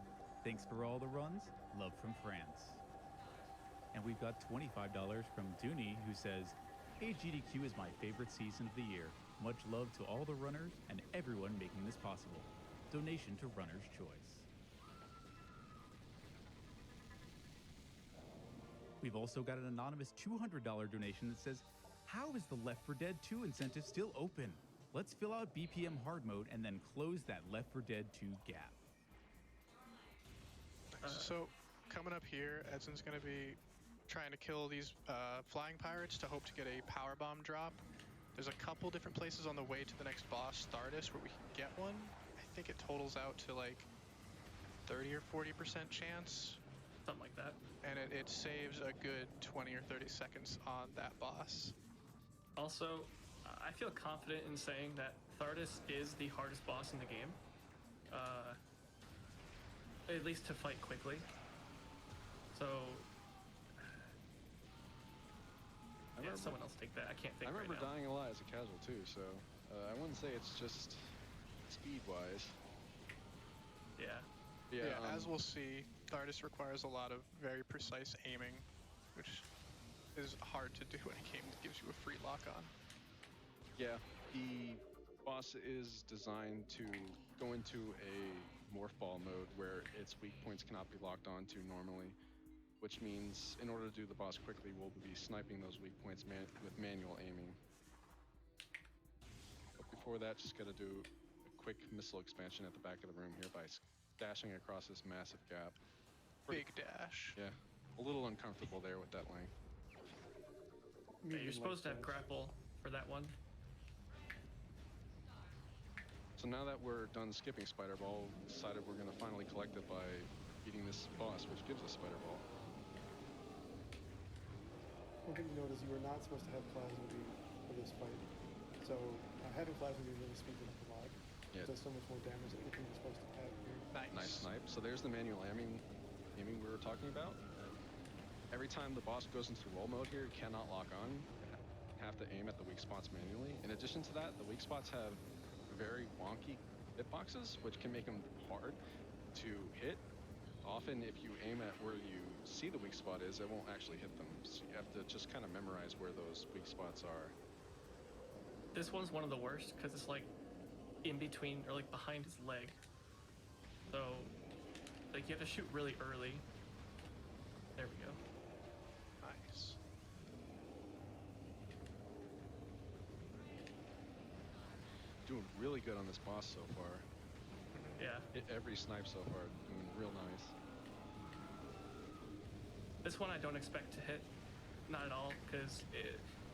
Thanks for all the runs. Love from France." And we've got $25 from Dooney, who says, "AGDQ is my favorite season of the year. Much love to all the runners and everyone making this possible. Donation to Runner's Choice." We've also got an anonymous $200 donation that says, "How is the Left 4 Dead 2 incentive still open? Let's fill out BPM hard mode and then close that Left 4 Dead 2 gap." So, coming up here, Edson's going to be trying to kill these flying pirates to hope to get a power bomb drop. There's a couple different places on the way to the next boss, Stardust, where we can get one. I think it totals out to like 30 or 40% chance, Something like that. and it saves a good 20 or 30 seconds on that boss. Also, I feel confident in saying that Thardus is the hardest boss in the game. At least to fight quickly. So, yeah, someone else take that. I can't I think right remember now. dying a lot as a casual too, so I wouldn't say it's just speed-wise. Yeah. Yeah, As we'll see, Thardus requires a lot of very precise aiming, which is hard to do in a game that gives you a free lock on. yeah, the boss is designed to go into a morph ball mode where its weak points cannot be locked onto normally, which means in order to do the boss quickly, we'll be sniping those weak points with manual aiming. But before that, just gotta do a quick missile expansion at the back of the room here by dashing across this massive gap. Big dash. Yeah, a little uncomfortable there with that length. Yeah, you're supposed to have Medium-like grapple for that one. So now that we're done skipping Spider Ball, we decided we're gonna finally collect it by beating this boss, which gives us Spider Ball. One thing to note is you were not supposed to have plasma beam for this fight. So having plasma beam really speeds it up a lot. Yeah. It does so much more damage than anything you're supposed to have here. Nice snipe. So there's the manual aiming aiming we were talking about. Every time the boss goes into roll mode here, it cannot lock on. You have to aim at the weak spots manually. In addition to that, the weak spots have very wonky hitboxes, which can make them hard to hit. Often, if you aim at where you see the weak spot is, it won't actually hit them. So you have to just kind of memorize where those weak spots are. This one's one of the worst because it's like in between or like behind his leg. So like you have to shoot really early. There we go. Nice. Doing really good on this boss so far. Yeah. Hit every snipe so far, doing real nice. This one I don't expect to hit, not at all, because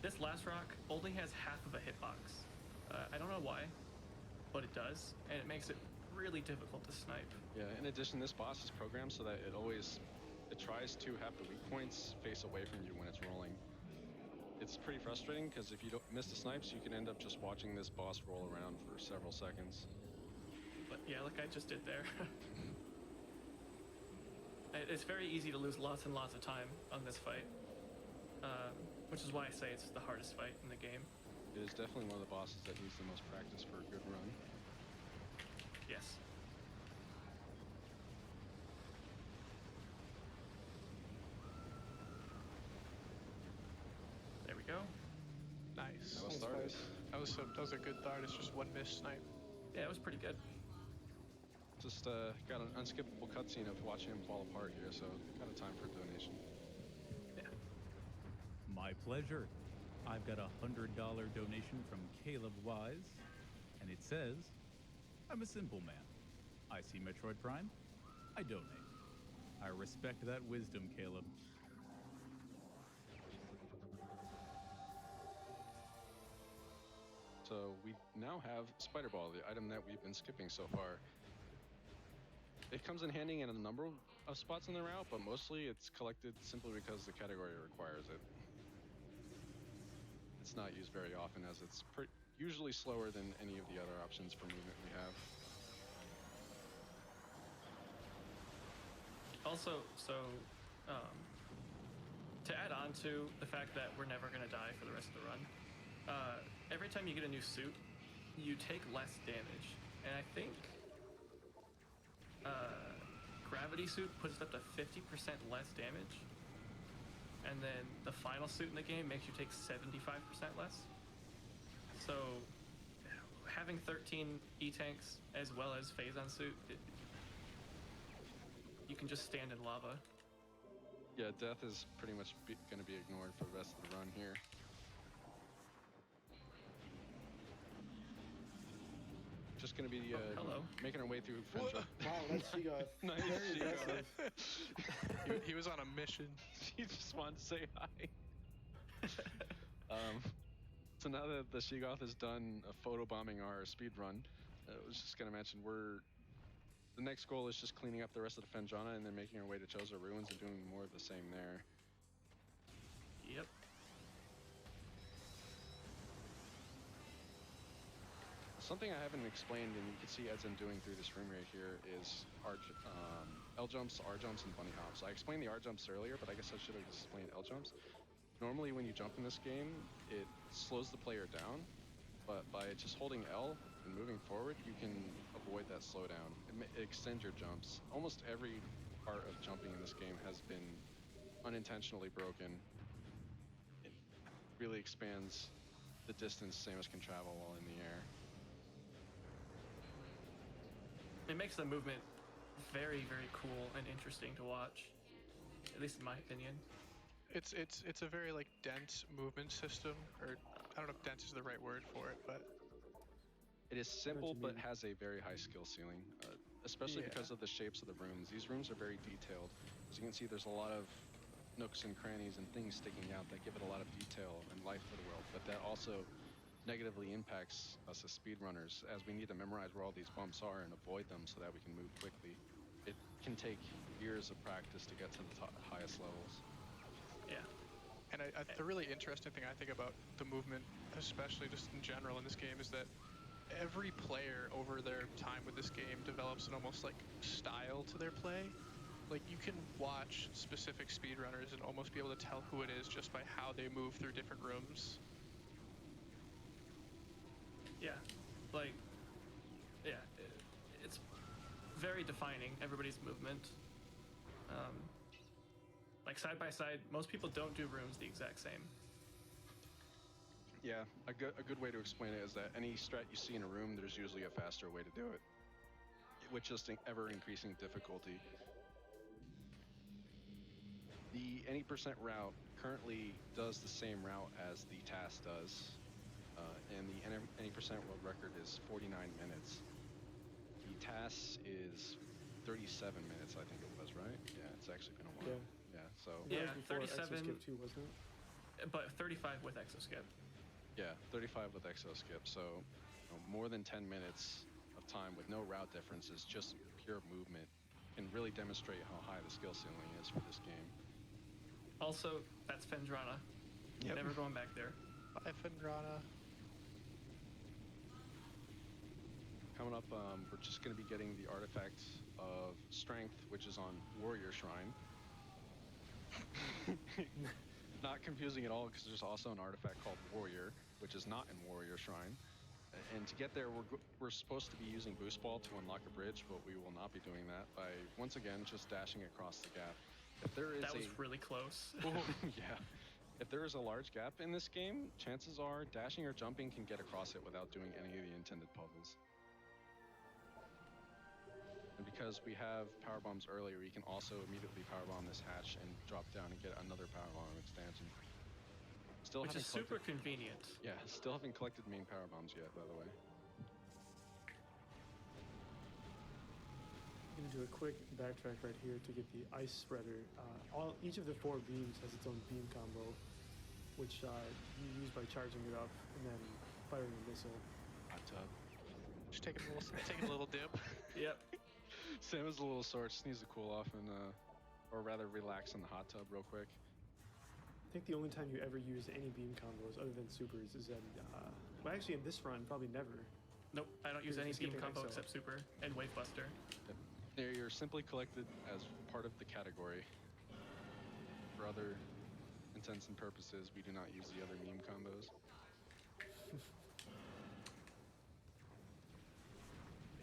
this last rock only has half of a hitbox. I don't know why, but it does, and it makes it really difficult to snipe. Yeah, in addition, this boss is programmed so that it tries to have the weak points face away from you when it's rolling. It's pretty frustrating because if you don't miss the snipes, you can end up just watching this boss roll around for several seconds. But yeah, like I just did there. It's very easy to lose lots and lots of time on this fight, which is why I say it's the hardest fight in the game. It is definitely one of the bosses that needs the most practice for a good run. Yes. There we go. Nice. That was Nice started. fight. That was a good dart. It's just one missed snipe. Yeah, it was pretty good. Just got an unskippable cutscene of watching him fall apart here, so got a time for a donation. Yeah. My pleasure. I've got a $100 donation from Caleb Wise, and it says, I'm a simple man. I see Metroid Prime. I donate. I respect that wisdom, Caleb. So we now have Spider Ball, the item that we've been skipping so far. It comes in handy in a number of spots in the route, but mostly it's collected simply because the category requires it. It's not used very often as it's usually slower than any of the other options for movement we have. Also, so to add on to the fact that we're never going to die for the rest of the run, every time you get a new suit, you take less damage. And I think Gravity Suit puts up to 50% less damage. And then the final suit in the game makes you take 75% less. So having 13 E-tanks as well as Phazon suit, you can just stand in lava. Yeah, death is pretty much going to be ignored for the rest of the run here. Just going to be making our way through Fendra. Wow, that's Shigoth. Nice Very aggressive. He was on a mission. He just wanted to say hi. So now that the Shigoth has done a photobombing our speed run, I was just going to mention the next goal is just cleaning up the rest of the Fenjana and then making our way to Chozo Ruins and doing more of the same there. Yep. Something I haven't explained, and you can see as I'm doing through this room right here, is L jumps, R jumps, and bunny hops. I explained the R jumps earlier, but I guess I should have explained L jumps. Normally when you jump in this game, it slows the player down, but by just holding L and moving forward, you can avoid that slowdown. It extends your jumps. Almost every part of jumping in this game has been unintentionally broken. It really expands the distance Samus can travel while in the air. It makes the movement very, very cool and interesting to watch, at least in my opinion. It's a very like dense movement system, or I don't know if dense is the right word for it, but it is simple What you but mean. has a very high skill ceiling, especially Yeah. because of the shapes of the rooms. These rooms are very detailed. As you can see, there's a lot of nooks and crannies and things sticking out that give it a lot of detail and life to the world, but that also negatively impacts us as speedrunners, as we need to memorize where all these bumps are and avoid them so that we can move quickly. It can take years of practice to get to the highest levels. Yeah. and the really interesting thing I think about the movement, especially just in general in this game, is that every player over their time with this game develops an almost like style to their play. like you can watch specific speedrunners and almost be able to tell who it is just by how they move through different rooms. Yeah, like, yeah, it's very defining, everybody's movement. Like side by side, most people don't do rooms the exact same. Yeah, a good way to explain it is that any strat you see in a room, there's usually a faster way to do it, with just an ever-increasing difficulty. The any percent route currently does the same route as the task does, and the any percent world record is 49 minutes. The task is 37 minutes, I think it was, right? Yeah, it's actually been a while. Yeah, so... Yeah, That was before 37 Exo Skip 2, wasn't it? But 35 with Exo Skip. Yeah, 35 with Exo Skip, so more than 10 minutes of time with no route differences, just pure movement, can really demonstrate how high the skill ceiling is for this game. Also, that's Fendrana. Yep. Never going back there. Bye, Fendrana. Coming up, we're just going to be getting the artifact of Strength, which is on Warrior Shrine. Not confusing at all, because there's also an artifact called Warrior, which is not in Warrior Shrine. And to get there, we're supposed to be using Boost Ball to unlock a bridge, but we will not be doing that by, once again, just dashing across the gap. If there is That was really close. yeah. If there is a large gap in this game, chances are dashing or jumping can get across it without doing any of the intended puzzles. And because we have power bombs earlier, we can also immediately power bomb this hatch and drop down and get another power bomb expansion. Still Which is super convenient. Yeah, still haven't collected main power bombs yet, by the way. I'm gonna do a quick backtrack right here to get the ice spreader. Each of the 4 beams has its own beam combo, which you use by charging it up and then firing a missile. Hot tub. Just taking a little dip. Yep. Sam is a little sore, just needs to cool off and, or rather relax in the hot tub real quick. I think the only time you ever use any beam combos other than supers is in, well, actually in this run, probably never. Nope, I don't use You're any beam skipping combo Exo. except Super and Wave Buster. You're simply collected as part of the category. For other intents and purposes, we do not use the other meme combos.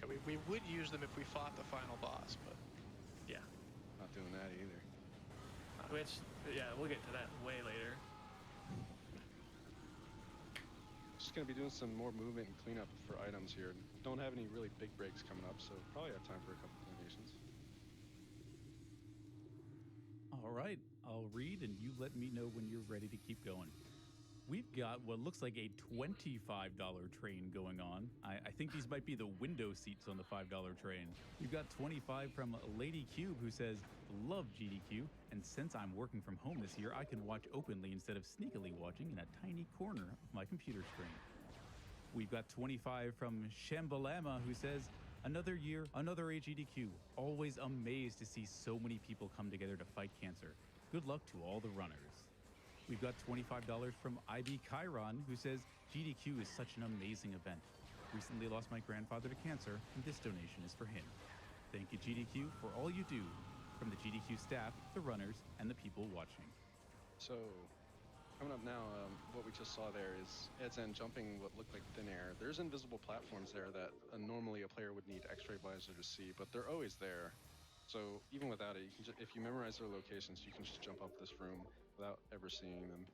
Yeah, we would use them if we fought the final boss, but Yeah. Not doing that either. Which, yeah, we'll get to that way later. Just gonna be doing some more movement and cleanup for items here. Don't have any really big breaks coming up, so probably have time for a couple donations. All right, I'll read and you let me know when you're ready to keep going. We've got what looks like a $25 train going on. I think these might be the window seats on the $5 train. We've got 25 from Lady Cube, who says, love GDQ, and since I'm working from home this year, I can watch openly instead of sneakily watching in a tiny corner of my computer screen. We've got 25 from Shambalama, who says, another year, another AGDQ. Always amazed to see so many people come together to fight cancer. Good luck to all the runners. We've got $25 from IB Chiron, who says, GDQ is such an amazing event. Recently lost my grandfather to cancer, and this donation is for him. Thank you, GDQ, for all you do. From the GDQ staff, the runners, and the people watching. So, coming up now, what we just saw there is Ed's End jumping what looked like thin air. There's invisible platforms there that normally a player would need X-ray visor to see, but they're always there. So even without it, you can if you memorize their locations, you can just jump up this room without ever seeing them.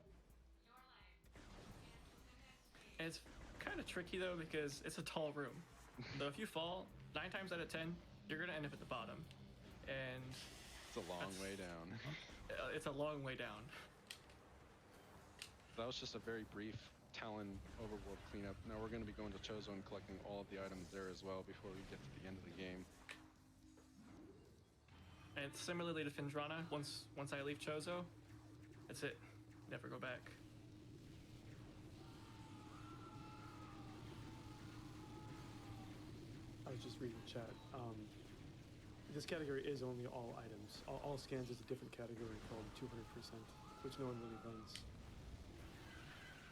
And it's kind of tricky though because it's a tall room. So if you fall, 9 times out of 10, you're gonna end up at the bottom. And It's a long way down. it's a long way down. That was just a very brief Talon overworld cleanup. Now we're going to be going to Chozo and collecting all of the items there as well before we get to the end of the game. And similarly to Fendrana, once I leave Chozo, that's it. Never go back. I was just reading chat. This category is only all items. All scans is a different category called 200%, which no one really runs.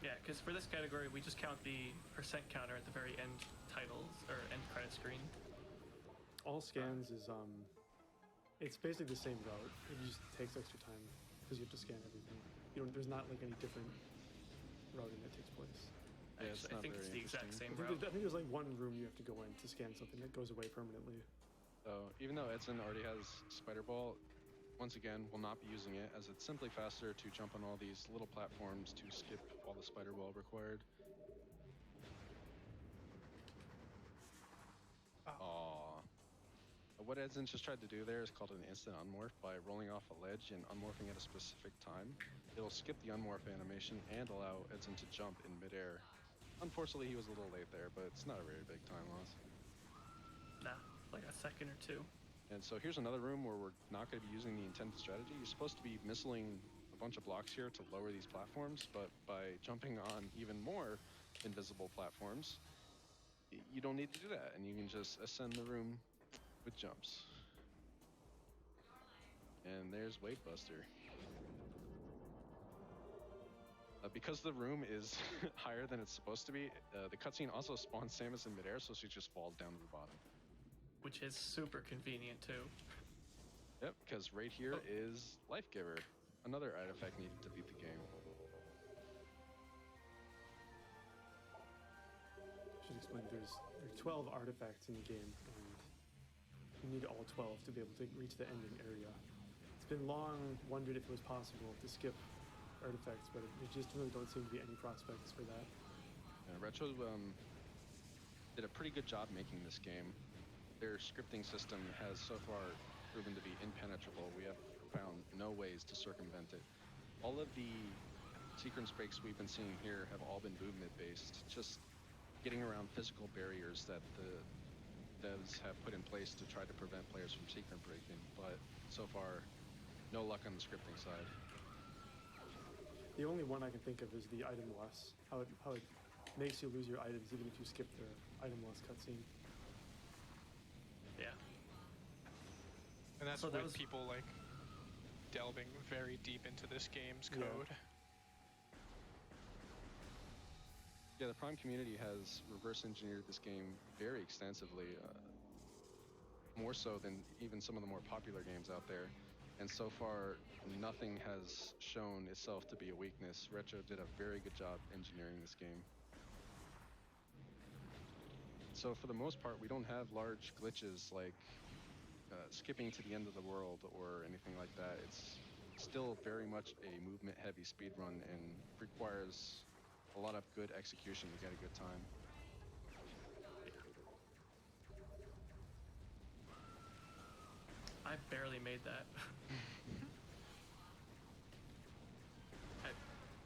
Yeah, because for this category, we just count the percent counter at the very end titles, or end credit screen. All scans is It's basically the same route. It just takes extra time because you have to scan everything. There's not like any different routing that takes place. Yeah, it's Actually, I not think it's very the exact interesting. same route. I think there's like one room you have to go in to scan something that goes away permanently. So even though Edson already has Spider Ball, once again, will not be using it as it's simply faster to jump on all these little platforms to skip all the Spider Ball required. Aww. What Edson's just tried to do there is called an instant unmorph by rolling off a ledge and unmorphing at a specific time. It'll skip the unmorph animation and allow Edson to jump in midair. Unfortunately, he was a little late there, but it's not a very big time loss. Nah, like a second or two. And so here's another room where we're not going to be using the intended strategy. You're supposed to be missiling a bunch of blocks here to lower these platforms, but by jumping on even more invisible platforms, you don't need to do that, and you can just ascend the room with jumps. And there's Wave Buster. Because the room is higher than it's supposed to be, the cutscene also spawns Samus in midair, so she just falls down to the bottom. Which is super convenient too. Yep, because right here is Life Giver, another artifact needed to beat the game. I should explain there are 12 artifacts in the game, and you need all 12 to be able to reach the ending area. It's been long wondered if it was possible to skip artifacts, but there just really don't seem to be any prospects for that. Retro did a pretty good job making this game. Their scripting system has so far proven to be impenetrable. We have found no ways to circumvent it. All of the sequence breaks we've been seeing here have all been movement based, just getting around physical barriers that the devs have put in place to try to prevent players from sequence breaking, but so far, no luck on the scripting side. The only one I can think of is the item loss, how it makes you lose your items even if you skip the item loss cutscene. Yeah. And that's So that with was- people like delving very deep into this game's code. Yeah, the Prime community has reverse engineered this game very extensively, more so than even some of the more popular games out there. And so far, nothing has shown itself to be a weakness. Retro did a very good job engineering this game. So for the most part, we don't have large glitches like skipping to the end of the world or anything like that. It's still very much a movement-heavy speedrun and requires a lot of good execution to get a good time. I barely made that.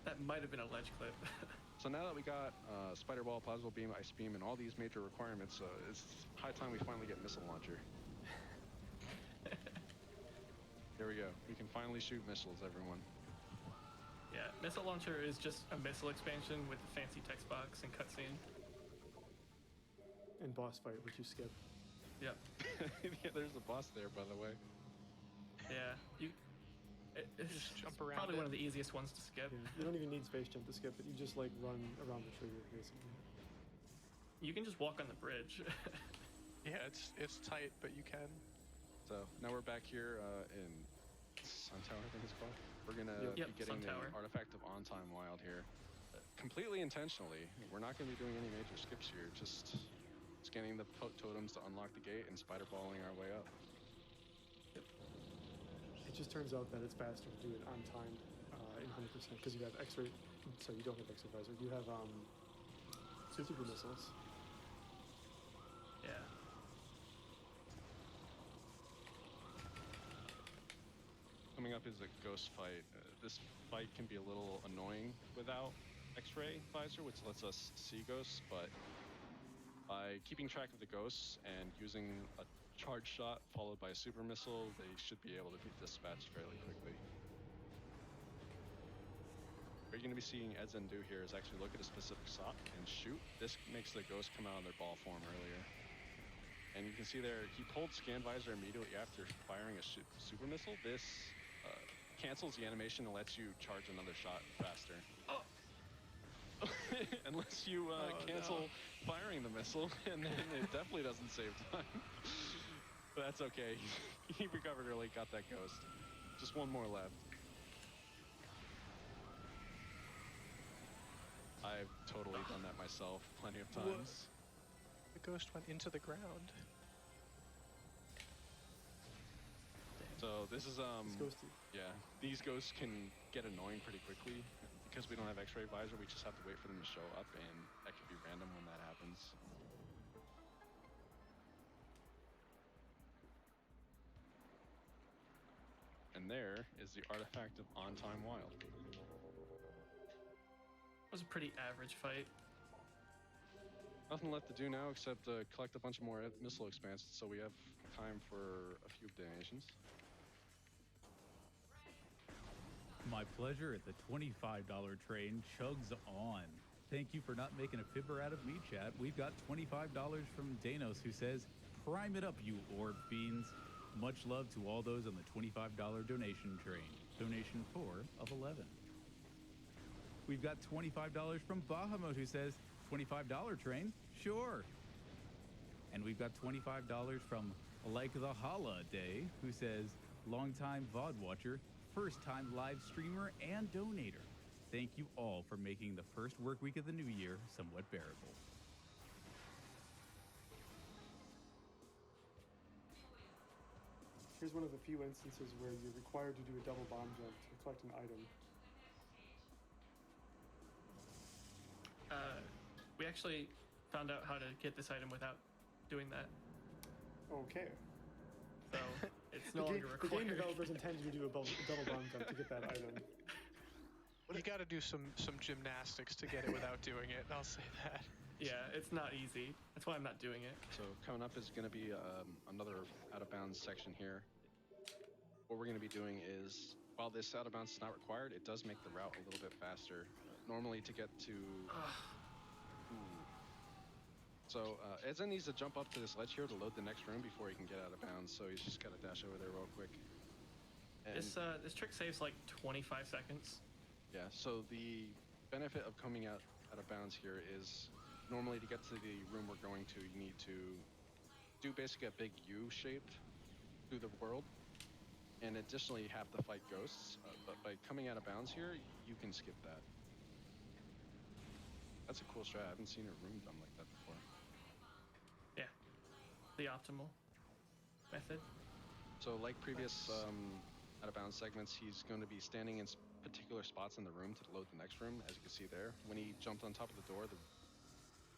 That might have been a ledge clip. So now that we got Spider Ball, Plasma Beam, Ice Beam, and all these major requirements, it's high time we finally get Missile Launcher. There we go. We can finally shoot missiles, everyone. Yeah, Missile Launcher is just a missile expansion with a fancy text box and cutscene. And boss fight, which you skip. Yep. Yeah, there's a boss there, by the way. Yeah, it's Just jump it's around probably it. one of the easiest ones to skip. Yeah, you don't even need space jump to skip it. You just like run around the trigger, basically. You can just walk on the bridge. Yeah, it's tight, but you can. So now we're back here in Sun Tower, I think it's called. We're gonna Yep, be getting Sun the Tower. artifact of On Time Wild here. Completely intentionally, we're not gonna be doing any major skips here, just scanning the totems to unlock the gate and spider balling our way up. It just turns out that it's faster to do it on time in 100% because you have X-ray. So you don't have X-ray visor. You have super missiles. Yeah. Coming up is a ghost fight. This fight can be a little annoying without X-ray visor, which lets us see ghosts, but by keeping track of the ghosts and using a charge shot followed by a super missile, they should be able to be dispatched fairly quickly. What you're going to be seeing Edson do here is actually look at a specific shot and shoot. This makes the ghost come out in their ball form earlier. And you can see there, he pulled scan visor immediately after firing a super missile. This cancels the animation and lets you charge another shot faster. Oh. Unless you cancel firing the missile, and then it definitely doesn't save time. But that's okay. He recovered early, got that ghost. Just one more left. I've totally done that myself plenty of times. The ghost went into the ground. So this is It's ghosty. yeah, these ghosts can get annoying pretty quickly. Because we don't have X-ray visor, we just have to wait for them to show up, and that could be random when that happens. And there is the artifact of On Time Wild. It was a pretty average fight. Nothing left to do now except collect a bunch of more missile expansions, so we have time for a few donations. My pleasure. At the $25 train chugs on. Thank you for not making a fibber out of me, chat. We've got $25 from Danos, who says, "Prime it up, you orb fiends." Much love to all those on the $25 donation train. Donation 4 of 11. We've got $25 from Bahamut, who says, $25 train? Sure. And we've got $25 from Like the Holiday, who says, longtime VOD watcher, first-time live streamer, and donator. Thank you all for making the first work week of the new year somewhat bearable. Here's one of the few instances where you're required to do a double bomb jump to collect an item. We actually found out how to get this item without doing that. Okay. So it's no longer The game required. developers intend you to do a double bomb jump to get that item. You got to do some gymnastics to get it without doing it. I'll say that. Yeah, it's not easy. That's why I'm not doing it. So coming up is going to be another out-of-bounds section here. What we're going to be doing is, while this out-of-bounds is not required, it does make the route a little bit faster. Normally to get to... So Edson needs to jump up to this ledge here to load the next room before he can get out of bounds, so he's just got to dash over there real quick. And This trick saves like 25 seconds. yeah, so the benefit of coming out of bounds here is normally to get to the room we're going to, you need to do basically a big U shape through the world. And additionally, you have to fight ghosts. But by coming out of bounds here, you can skip that. That's a cool strat. I haven't seen a room done like that before. Yeah, the optimal method. So like previous out of bounds segments, he's going to be standing in particular spots in the room to load the next room, as you can see there. When he jumped on top of the door,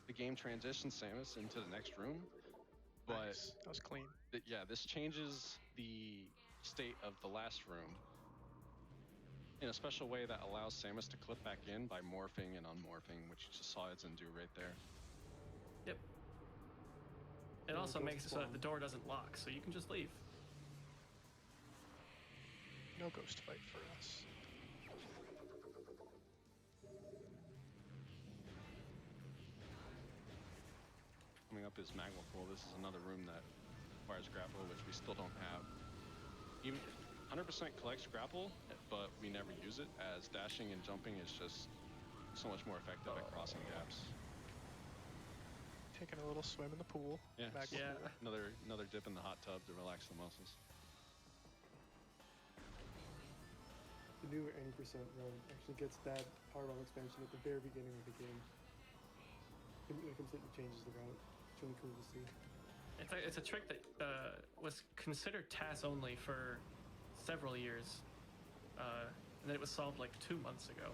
the game transitions Samus into the next room. But Nice. That was clean. yeah, this changes the state of the last room in a special way that allows Samus to clip back in by morphing and unmorphing, which you just saw Edson do right there. Yep. It also makes it so that the door doesn't lock, so you can just leave. No ghost fight for us. Coming up is Magma Pool. This is another room that requires grapple, which we still don't have. Even 100% collects grapple, but we never use it, as dashing and jumping is just so much more effective at crossing gaps. Taking a little swim in the pool. Yeah, Magma Yeah. pool. another dip in the hot tub to relax the muscles. The new 80% run actually gets that power bomb expansion at the very beginning of the game. It completely changes the route. It's really cool to see. It's a trick that was considered TAS only for several years, and then it was solved like 2 months ago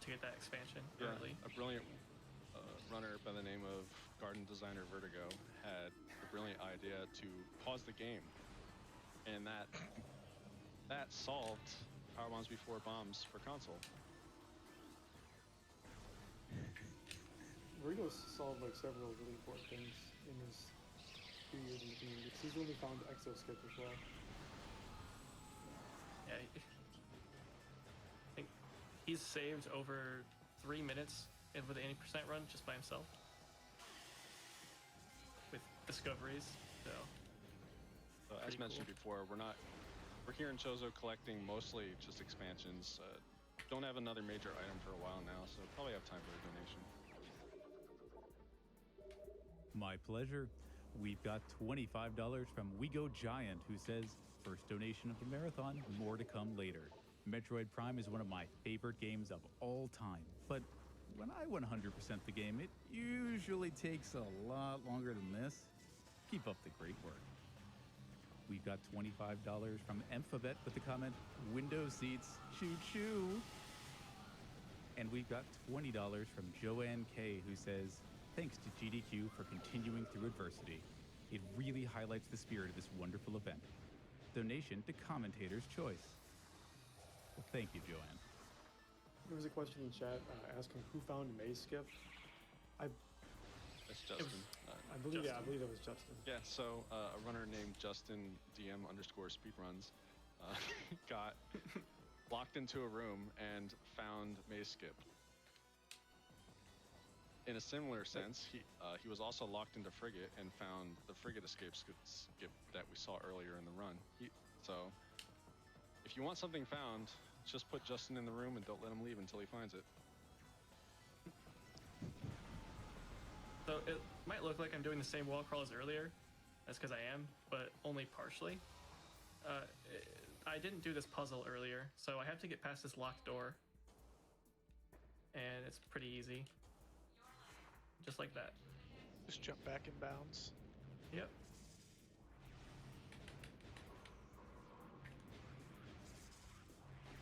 to get that expansion early. A brilliant runner by the name of Garden Designer Vertigo had a brilliant idea to pause the game, and that solved Power Bombs Before Bombs for console. Vertigo solved like several really important things in his few years in the community. He's really found Exo Skip as well. Yeah, I think he's saved over 3 minutes with the 80% run just by himself with discoveries. So As Pretty mentioned cool. before, we're here in Chozo collecting mostly just expansions. Don't have another major item for a while now, so probably have time for a donation. My pleasure. We've got $25 from We Go Giant, who says, first donation of the marathon, more to come later. Metroid Prime is one of my favorite games of all time, but when I 100% the game, it usually takes a lot longer than this. Keep up the great work. We've got $25 from Emphabet with the comment, window seats, choo choo. And we've got $20 from Joanne K, who says, thanks to GDQ for continuing through adversity. It really highlights the spirit of this wonderful event. Donation to Commentator's Choice. Well, thank you, Joanne. There was a question in chat asking who found May Skip. That's Justin. I believe it was Justin. Yeah, so a runner named Justin DM_speedruns got locked into a room and found Maze Skip. In a similar sense, he was also locked into Frigate and found the Frigate escape skip that we saw earlier in the run. So, if you want something found, just put Justin in the room and don't let him leave until he finds it. So it might look like I'm doing the same wall crawl as earlier. That's because I am, but only partially. I didn't do this puzzle earlier, so I have to get past this locked door. And it's pretty easy. Just like that. Just jump back in bounds. Yep.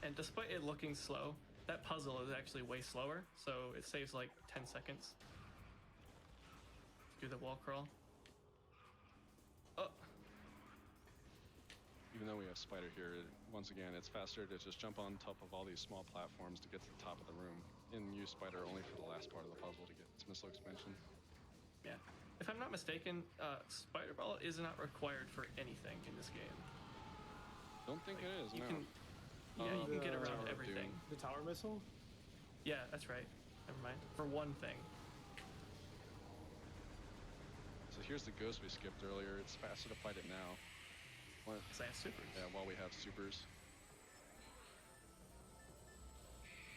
And despite it looking slow, that puzzle is actually way slower, so it saves like 10 seconds. Do the wall crawl. Oh. Even though we have Spider here, once again, it's faster to just jump on top of all these small platforms to get to the top of the room, and use Spider only for the last part of the puzzle to get its missile expansion. Yeah. If I'm not mistaken, Spider Ball is not required for anything in this game. Don't think it is, you no. You can get around Tower of everything. Doom. The tower missile? Yeah, that's right. Never mind. For one thing. So here's the ghost we skipped earlier. It's faster to fight it now. Because I have supers. Yeah, while we have supers.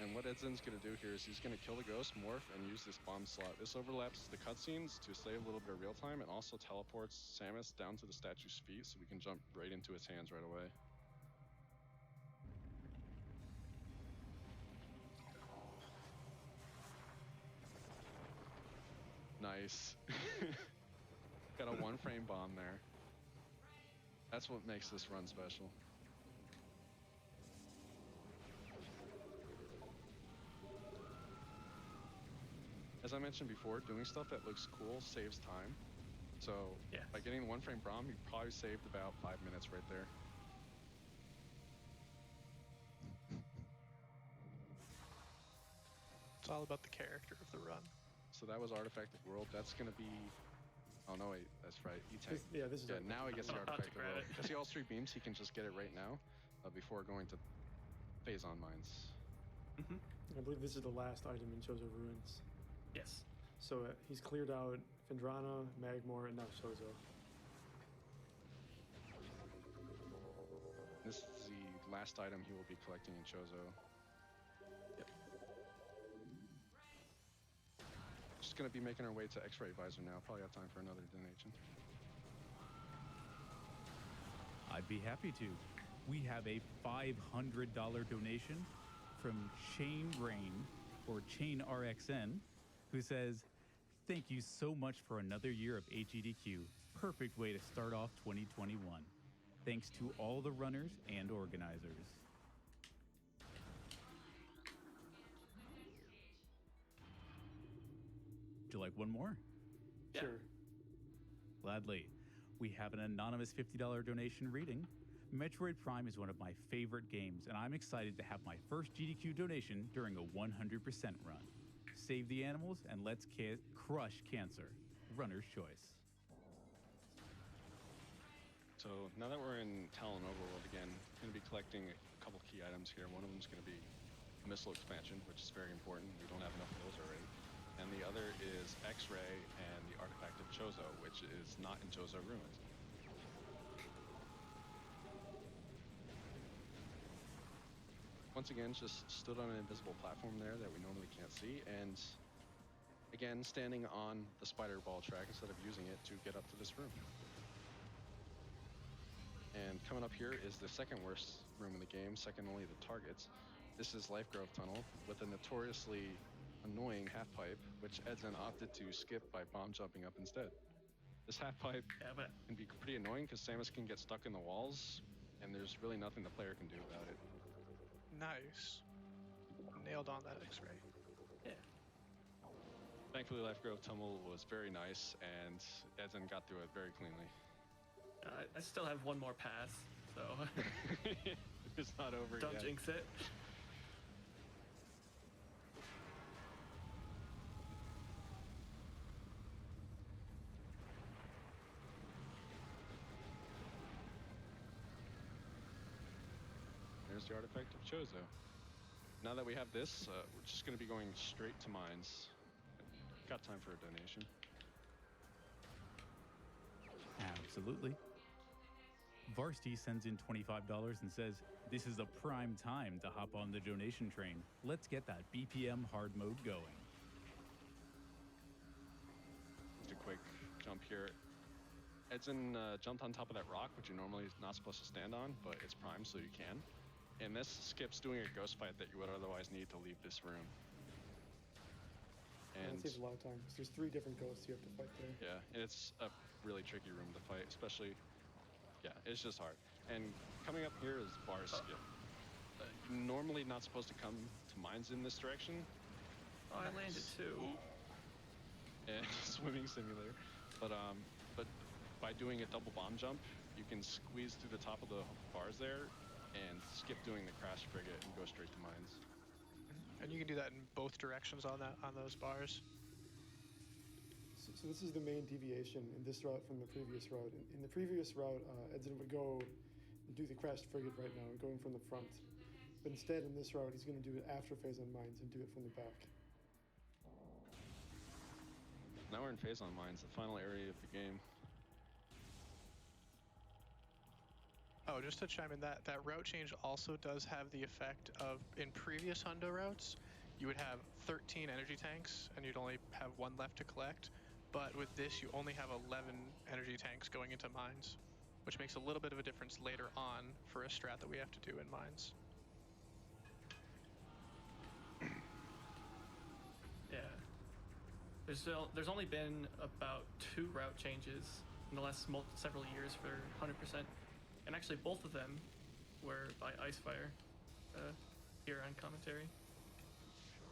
And what Edzin's going to do here is he's going to kill the ghost, morph, and use this bomb slot. This overlaps the cutscenes to save a little bit of real time, and also teleports Samus down to the statue's feet so we can jump right into his hands right away. Nice. Got a one-frame bomb there. That's what makes this run special. As I mentioned before, doing stuff that looks cool saves time. So Yeah. by getting the one-frame bomb, you probably saved about 5 minutes right there. It's all about the character of the run. So that was Artifacted World. That's going to be... Oh, no, wait. That's right. E-Tank. This is Yeah, now he gets the I'm about to Artifacted grab World. it. See all 3 beams? He can just get it right now before going to Phazon Mines. Mm-hmm. I believe this is the last item in Chozo Ruins. Yes. So he's cleared out Fendrana, Magmor, and now Chozo. This is the last item he will be collecting in Chozo. Yep. Just going to be making our way to X-Ray Visor now. Probably have time for another donation. I'd be happy to. We have a $500 donation from Chain Rain, or Chain RXN, who says, thank you so much for another year of AGDQ. Perfect way to start off 2021. Thanks to all the runners and organizers. Would you like one more? Yeah. Sure. Gladly. We have an anonymous $50 donation reading. Metroid Prime is one of my favorite games, and I'm excited to have my first GDQ donation during a 100% run. Save the animals and let's crush cancer. Runner's choice. So now that we're in Talon Overworld again, I'm going to be collecting a couple key items here. One of them is going to be missile expansion, which is very important. We don't have enough of those already. And the other is X-Ray and the artifact of Chozo, which is not in Chozo Ruins. Once again, just stood on an invisible platform there that we normally can't see, and Again, standing on the spider ball track instead of using it to get up to this room. And coming up here is the second worst room in the game, second only to targets. This is Life Grove Tunnel with a notoriously annoying half pipe, which Edson opted to skip by bomb jumping up instead. This half pipe can be pretty annoying because Samus can get stuck in the walls, and there's really nothing the player can do about it. Nice. Nailed on that X-ray. Yeah. Thankfully, Life Grove Tunnel was very nice, and Edson got through it very cleanly. I still have one more pass, so It's not over don't yet. jinx it. There's the artifact of Chozo. Now that we have this, we're just going to be going straight to mines. Got time for a donation. Absolutely. Varsity sends in $25 and says, "This is a prime time to hop on the donation train. Let's get that BPM hard mode going." Just a quick jump here. Edson jumped on top of that rock, which you're normally not supposed to stand on, but it's prime, so you can. And this skips doing a ghost fight that you would otherwise need to leave this room. And it saves a lot of time. 'Cause there's 3 different ghosts you have to fight there. Yeah, and it's a really tricky room to fight, especially, yeah, it's just hard. And coming up here is bar skip. Normally not supposed to come to mines in this direction. Oh, I landed too. And swimming simulator. But by doing a double bomb jump, you can squeeze through the top of the bars there and skip doing the crash frigate and go straight to mines. And you can do that in both directions on those bars. So this is the main deviation in this route from the previous route. In the previous route, Edson would go and do the crashed frigate right now, going from the front. But instead, in this route, he's going to do it after phase on mines and do it from the back. Now we're in phase on mines, the final area of the game. Oh, just to chime in, that route change also does have the effect of, in previous Hundo routes, you would have 13 energy tanks and you'd only have 1 left to collect. But with this, you only have 11 energy tanks going into mines, which makes a little bit of a difference later on for a strat that we have to do in mines. Yeah. There's only been about 2 route changes in the last several years for 100%. And actually, both of them were by Icefire here on commentary.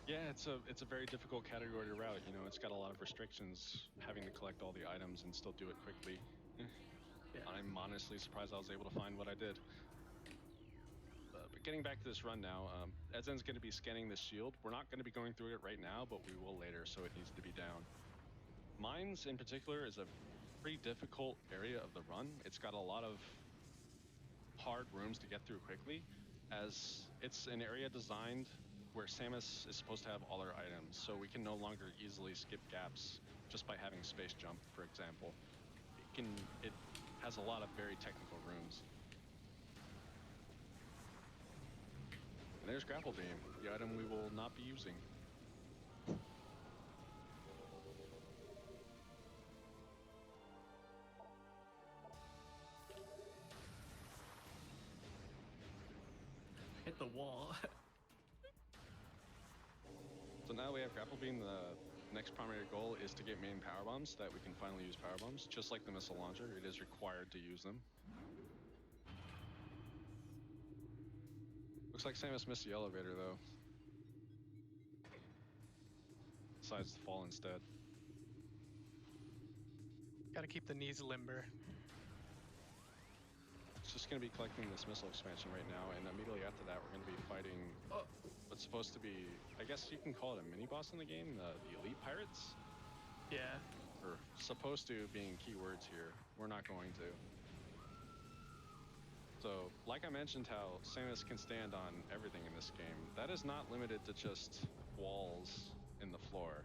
Yeah, it's a very difficult category to route. You know, it's got a lot of restrictions, having to collect all the items and still do it quickly. Yeah. I'm honestly surprised I was able to find what I did. But getting back to this run now, Edson's going to be scanning this shield. We're not going to be going through it right now, but we will later, so it needs to be down. Mines, in particular, is a pretty difficult area of the run. It's got a lot of hard rooms to get through quickly, as it's an area designed where Samus is supposed to have all her items, so we can no longer easily skip gaps just by having space jump, for example. It has a lot of very technical rooms. And there's Grapple Beam, the item we will not be using. Hit the wall. So now we have Grapple Beam. The next primary goal is to get main power bombs so that we can finally use power bombs. Just like the missile launcher, it is required to use them. Looks like Samus missed the elevator though. Decides to fall instead. Gotta keep the knees limber. It's just going to be collecting this missile expansion right now, and immediately after that we're going to be fighting what's supposed to be, I guess you can call it a mini-boss in the game, the Elite Pirates? Yeah. Or supposed to being keywords here. We're not going to. So, like I mentioned how Samus can stand on everything in this game, that is not limited to just walls in the floor.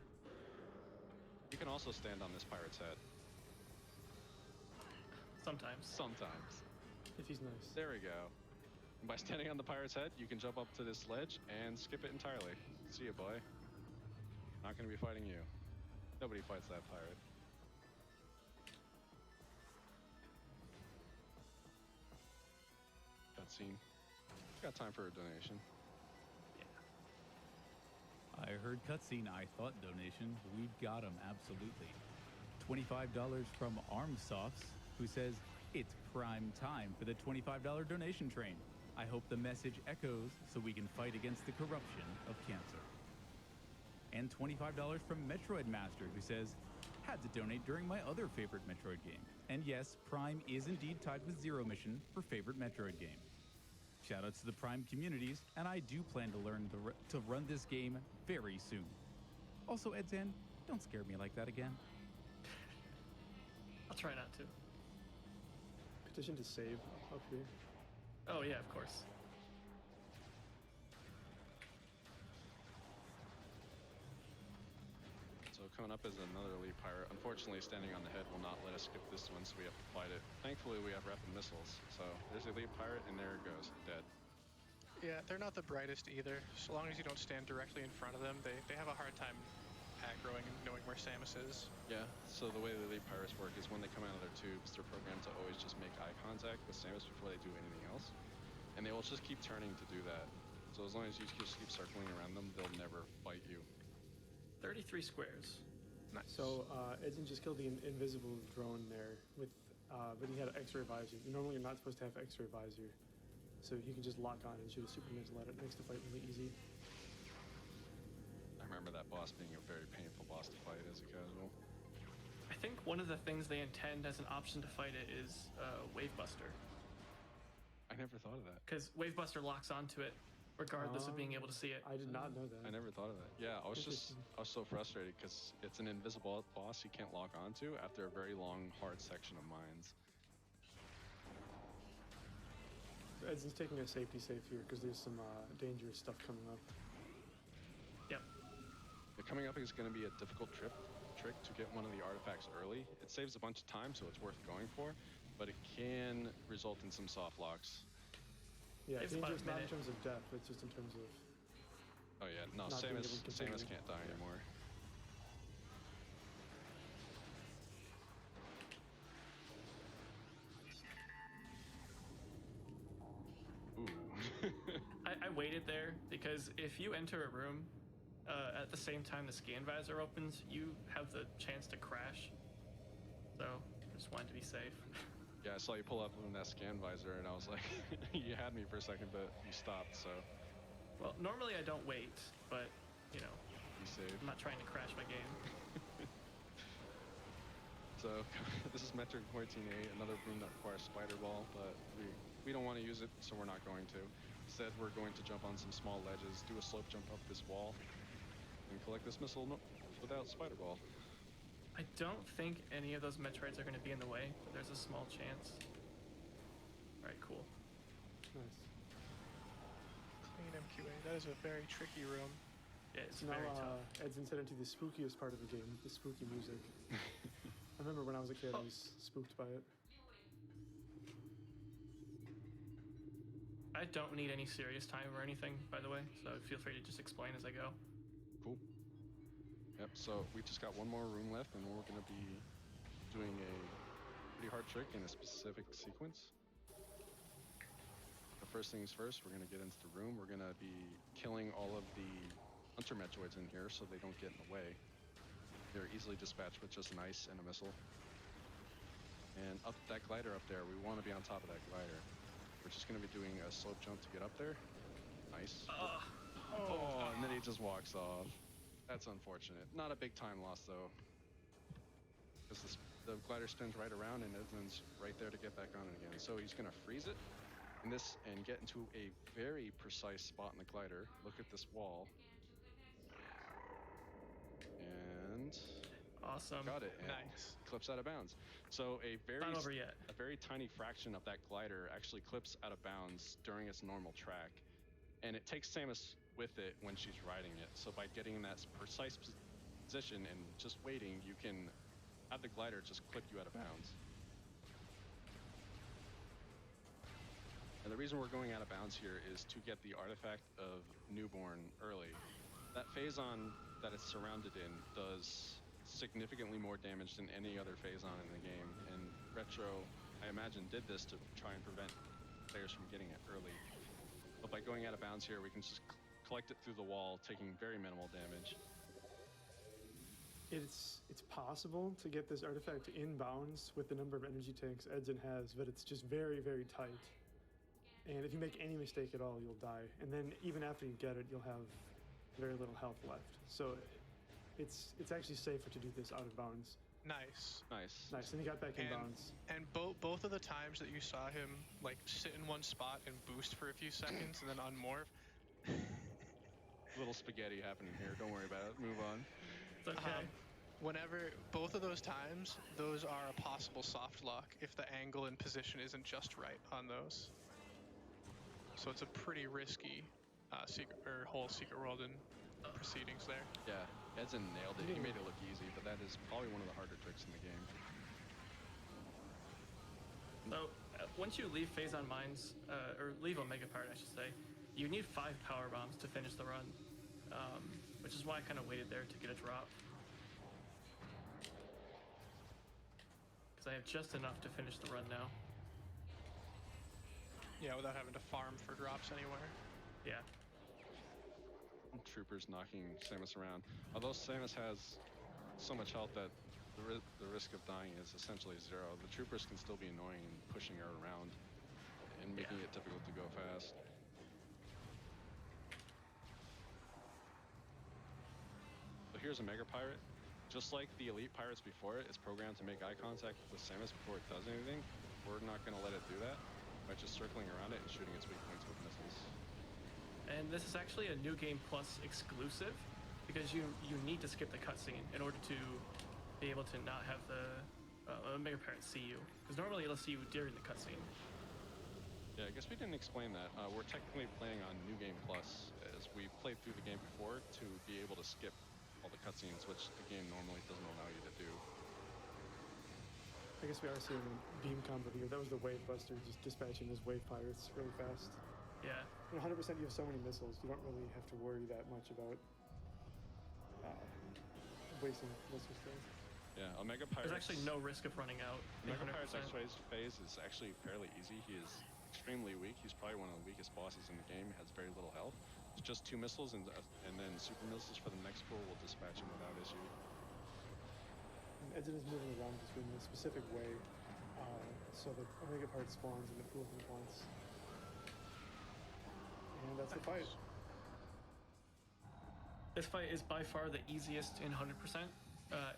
You can also stand on this pirate's head. Sometimes. Sometimes. If he's nice. There we go. And by standing on the pirate's head, you can jump up to this ledge and skip it entirely. See ya, boy. Not gonna be fighting you. Nobody fights that pirate. Cutscene. Got time for a donation. I heard cutscene, I thought donation. We've got him, absolutely. $25 from Armsofts, who says, it's prime time for the $25 donation train. I hope the message echoes so we can fight against the corruption of cancer. And $25 from Metroid Master, who says, had to donate during my other favorite Metroid game. And yes, Prime is indeed tied with Zero Mission for favorite Metroid game. Shoutouts to the Prime communities, and I do plan to learn to run this game very soon. Also, Edzan, don't scare me like that again. I'll try not to. Petition to save up here. Oh yeah, of course. So coming up is another elite pirate. Unfortunately, standing on the head will not let us skip this one, so we have to fight it. Thankfully, we have rapid missiles. So there's the elite pirate, and there it goes, dead. Yeah, they're not the brightest either. So long as you don't stand directly in front of them, they have a hard time aggroing and knowing where Samus is. Yeah, so the way the elite pirates work is when they come out of their tubes, they're programmed to always just make eye contact with Samus before they do anything else. And they will just keep turning to do that. So as long as you just keep circling around them, they'll never fight you. 33 squares. Nice. So Edson just killed the invisible drone there with, but he had an X-ray visor. Normally you're not supposed to have X-ray visor, so you can just lock on and shoot a super missile at it. It makes the fight really easy. I remember that boss being a very painful boss to fight as a casual. I think one of the things they intend as an option to fight it is Wavebuster. I never thought of that. Because Wavebuster locks onto it, regardless of being able to see it. I did not know that. I never thought of that. Yeah, I was so frustrated because it's an invisible boss you can't lock onto after a very long, hard section of mines. Edson's taking a safety safe here because there's some dangerous stuff coming up. Yep. Coming up is going to be a difficult trick to get one of the artifacts early. It saves a bunch of time, so it's worth going for, but it can result in some soft locks. Yeah, It's about a dangerous not in minute. terms of death, it's just in terms of... Oh yeah, no, Not being able Samus to continue. can't die anymore. Ooh. I waited there because if you enter a room at the same time the scan visor opens, you have the chance to crash. So I just wanted to be safe. Yeah, I saw you pull up in that scan visor, and I was like, you had me for a second, but you stopped, so Well, normally I don't wait, but you know, be safe. I'm not trying to crash my game. So this is Metroid 14A, another room that requires Spider Ball, but we don't want to use it, so we're not going to. Instead, we're going to jump on some small ledges, do a slope jump up this wall, and collect this missile without Spider Ball. I don't think any of those Metroids are going to be in the way, but there's a small chance. Alright, cool. Nice. Clean MQA. That is a very tricky room. Yeah, it's So now very tough. Edson's headed to the spookiest part of the game, the spooky music. I remember when I was a kid, I was spooked by it. I don't need any serious time or anything, by the way, so feel free to just explain as I go. Cool. Yep, so we just got one more room left, and we're going to be doing a pretty hard trick in a specific sequence. The first things first, we're going to get into the room. We're going to be killing all of the Hunter Metroids in here so they don't get in the way. They're easily dispatched with just an ice and a missile. And up that glider up there, we want to be on top of that glider. We're just going to be doing a slope jump to get up there. Nice. Oh, and then he just walks off. That's unfortunate. Not a big time loss, though. Because the glider spins right around, and Edmund's right there to get back on it again. So he's going to freeze it and get into a very precise spot in the glider. Look at this wall. And Awesome. got it. And Nice. clips out of bounds. So Not over yet. a very tiny fraction of that glider actually clips out of bounds during its normal track. And it takes Samus with it when she's riding it. So by getting in that precise position and just waiting, you can have the glider just clip you out of bounds. And the reason we're going out of bounds here is to get the artifact of Newborn early. That phazon that it's surrounded in does significantly more damage than any other Phazon in the game, and Retro, I imagine, did this to try and prevent players from getting it early. But by going out of bounds here, we can just collect it through the wall, taking very minimal damage. It's possible to get this artifact in bounds with the number of energy tanks Edson has, but it's just very, very tight. And if you make any mistake at all, you'll die. And then even after you get it, you'll have very little health left. So it's actually safer to do this out of bounds. Nice. Nice. And he got back in bounds. And both of the times that you saw him like sit in one spot and boost for a few seconds and then unmorph. Little spaghetti happening here. Don't worry about it. Move on. It's okay. Whenever both of those times, those are a possible soft lock if the angle and position isn't just right on those. So it's a pretty risky whole secret world and proceedings there. Yeah, Edson nailed it. He made it look easy, but that is probably one of the harder tricks in the game. So once you leave Phazon Mines, or leave Omega Pirate, I should say, you need 5 power bombs to finish the run, which is why I kind of waited there to get a drop. Because I have just enough to finish the run now. Yeah, without having to farm for drops anywhere. Yeah. Troopers knocking Samus around. Although Samus has so much health that the risk of dying is essentially 0, the troopers can still be annoying and pushing her around and making it difficult to go fast. But here's a Mega Pirate. Just like the Elite Pirates before it, it's programmed to make eye contact with Samus before it does anything. We're not going to let it do that by just circling around it and shooting its weak points with missiles. And this is actually a New Game Plus exclusive, because you need to skip the cutscene in order to be able to not have the Mega Parent see you. Because normally it'll see you during the cutscene. Yeah, I guess we didn't explain that. We're technically playing on New Game Plus, as we played through the game before to be able to skip all the cutscenes, which the game normally doesn't allow you to do. I guess we are seeing a beam combo here. That was the Wave Buster, just dispatching those Wave Pirates really fast. Yeah. And 100% you have so many missiles, you don't really have to worry that much about wasting missile strength. Yeah, Omega Pirate's... There's actually no risk of running out. Omega Pirate's X phase is actually fairly easy. He is extremely weak. He's probably one of the weakest bosses in the game. He has very little health. It's just 2 missiles and then super missiles for the next pool will dispatch him without issue. And Edson is moving around between a specific way, so that Omega Pirate spawns in the pool he wants. And that's the fight. This fight is by far the easiest in 100%.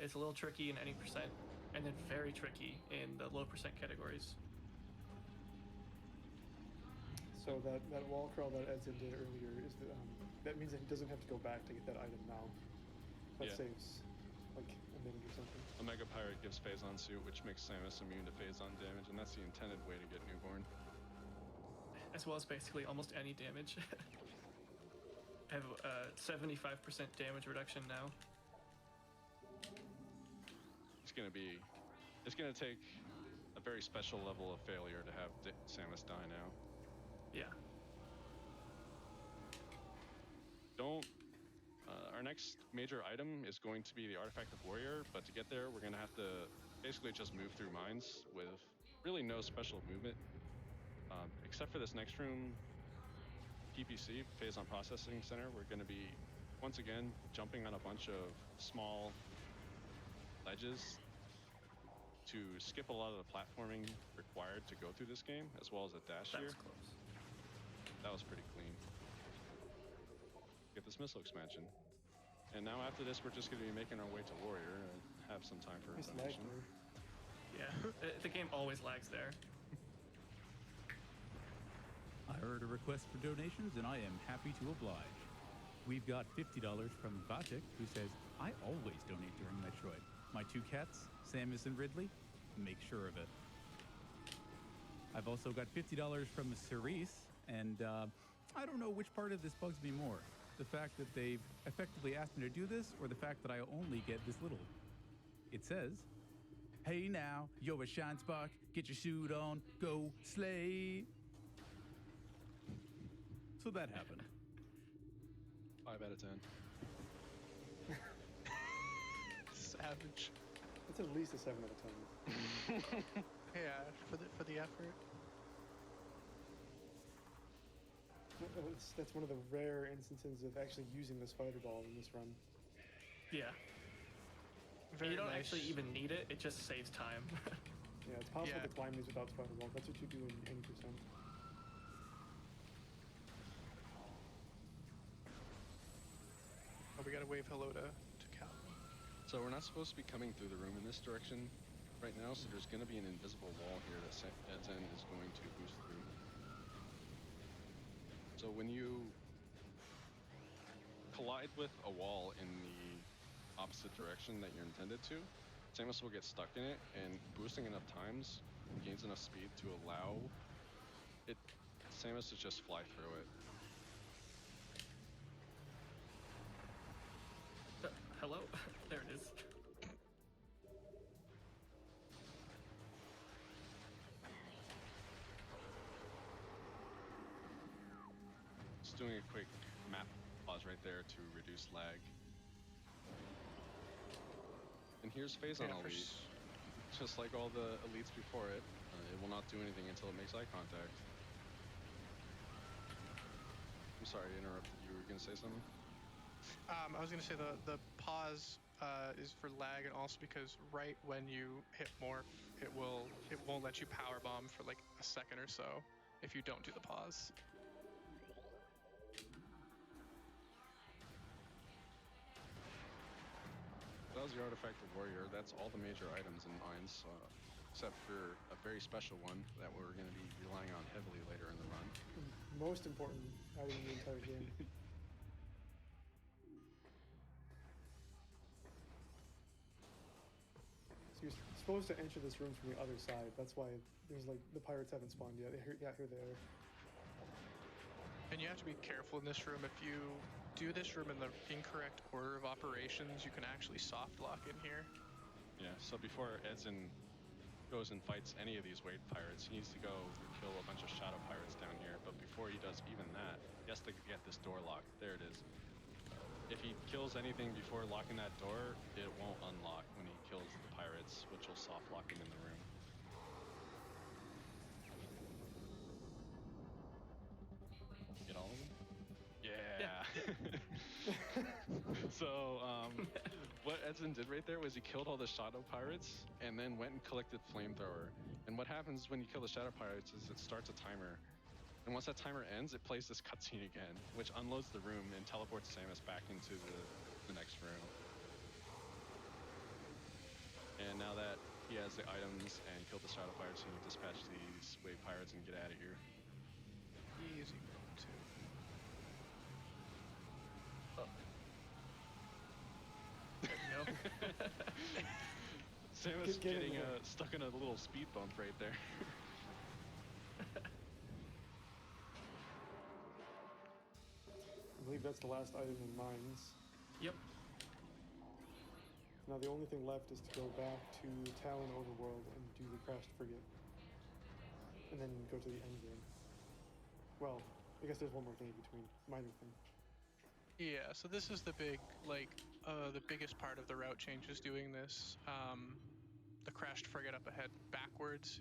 It's a little tricky in any percent, and then very tricky in the low percent categories. So that wall crawl that Edson did earlier is that means that he doesn't have to go back to get that item now. That saves like a minute or something. Omega Pirate gives Phazon suit, which makes Samus immune to Phazon damage, and that's the intended way to get Newborn. As well as basically almost any damage. I have 75% damage reduction now. It's gonna take a very special level of failure to have Samus die now. Yeah. Our next major item is going to be the Artifact of Warrior, but to get there, we're gonna have to basically just move through mines with really no special movement. Except for this next room, PPC, Phazon Processing Center, we're gonna be, once again, jumping on a bunch of small ledges to skip a lot of the platforming required to go through this game, as well as a dash here. That was close. That was pretty clean. Get this missile expansion. And now after this, we're just going to be making our way to Warrior and have some time for Nice information. lag there. Yeah, the game always lags there. I heard a request for donations, and I am happy to oblige. We've got $50 from Vatic, who says, I always donate during Metroid. My 2 cats, Samus and Ridley, make sure of it. I've also got $50 from Cerise, and I don't know which part of this bugs me more. The fact that they've effectively asked me to do this, or the fact that I only get this little. It says, hey now, you're a shine spark, get your suit on, go slay. So that happened. 5 out of 10. So Savage. That's at least a 7 out of 10. Yeah, for the effort. That's one of the rare instances of actually using the spider ball in this run. Yeah. Very You don't nice. actually even need it. It just saves time. Yeah, it's possible Yeah. to climb these without spider ball. That's what you do in any percent. Oh, we gotta wave hello to Cal. So we're not supposed to be coming through the room in this direction right now, so there's going to be an invisible wall here that Edzen is going to boost through. So when you collide with a wall in the opposite direction that you're intended to, Samus will get stuck in it, and boosting enough times gains enough speed to allow Samus to just fly through it. Hello? There it is. Just doing a quick map pause right there to reduce lag. And here's Phazon Yeah, for Elite. s- Just like all the elites before it, it will not do anything until it makes eye contact. I'm sorry, I interrupted you. Were you gonna say something? I was gonna say the pause is for lag, and also because right when you hit morph, it won't let you power bomb for like a second or so if you don't do the pause. That was the Artifact of Warrior. That's all the major items in Mines, except for a very special one that we're going to be relying on heavily later in the run. Most important item in the entire game. So you're supposed to enter this room from the other side. That's why there's like the pirates haven't spawned yet. Here they are. And you have to be careful in this room. If you do this room in the incorrect order of operations, you can actually soft lock in here. Yeah, so before Edzen goes and fights any of these Wade pirates, he needs to go kill a bunch of Shadow pirates down here. But before he does even that, he has to get this door locked. There it is. If he kills anything before locking that door, it won't unlock when he kills the pirates, which will soft lock him in the room. Get all of them? Yeah. So, what Edzen did right there was he killed all the Shadow Pirates and then went and collected Flamethrower. And what happens when you kill the Shadow Pirates is it starts a timer. And once that timer ends, it plays this cutscene again, which unloads the room and teleports Samus back into the next room. And now that he has the items and killed the Shadow Pirates, he can dispatch these Wave Pirates and get out of here. Easy mode too. There you go. Samus Get in getting there. stuck in a little speed bump right there. I believe that's the last item in Mines. Yep. Now the only thing left is to go back to Talon Overworld and do the crashed frigate. And then go to the end game. Well, I guess there's one more thing in between. Minor thing. Yeah, so this is the the biggest part of the route change is doing this. The crashed frigate up ahead backwards.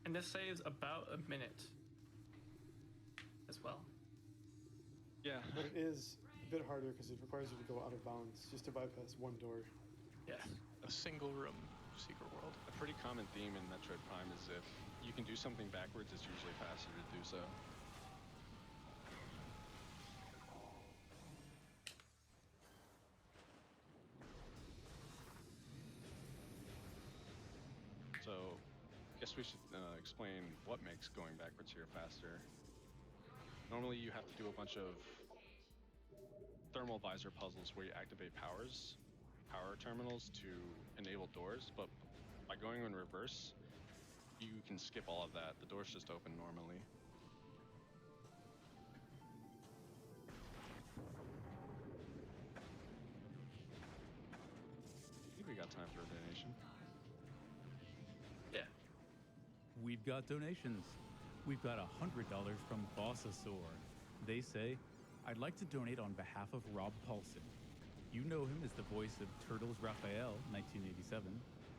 And this saves about a minute as well. Yeah. But it is a bit harder because it requires you to go out of bounds just to bypass one door. Yeah. A single room secret world. A pretty common theme in Metroid Prime is if you can do something backwards, it's usually faster to do so. So, I guess we should explain what makes going backwards here faster. Normally you have to do a bunch of thermal visor puzzles where you activate power terminals to enable doors, but by going in reverse, you can skip all of that. The doors just open normally. I think we got time for a donation. Yeah. We've got donations. We've got $100 from Bossasaur. They say, I'd like to donate on behalf of Rob Paulson. You know him as the voice of Turtles Raphael, 1987,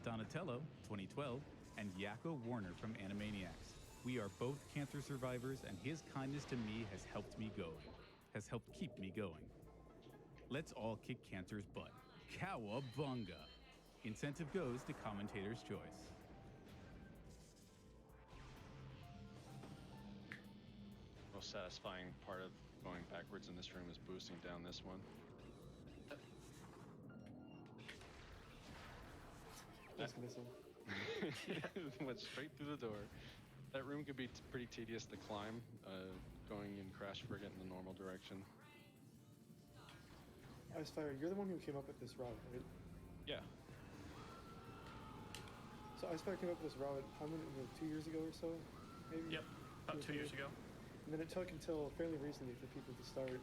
Donatello, 2012, and Yakko Warner from Animaniacs. We are both cancer survivors, and his kindness to me has helped keep me going. Let's all kick cancer's butt. Cowabunga! Incentive goes to commentator's choice. Most satisfying part of going backwards in this room is boosting down this one. Just missing. Went straight through the door. That room could be pretty tedious to climb, going in Crash Frigate in the normal direction. Icefire, you're the one who came up with this route, right? Yeah. So Icefire came up with this route, how many, 2 years ago or so? Maybe? Yep, about 2 years ago. And then it took until fairly recently for people to start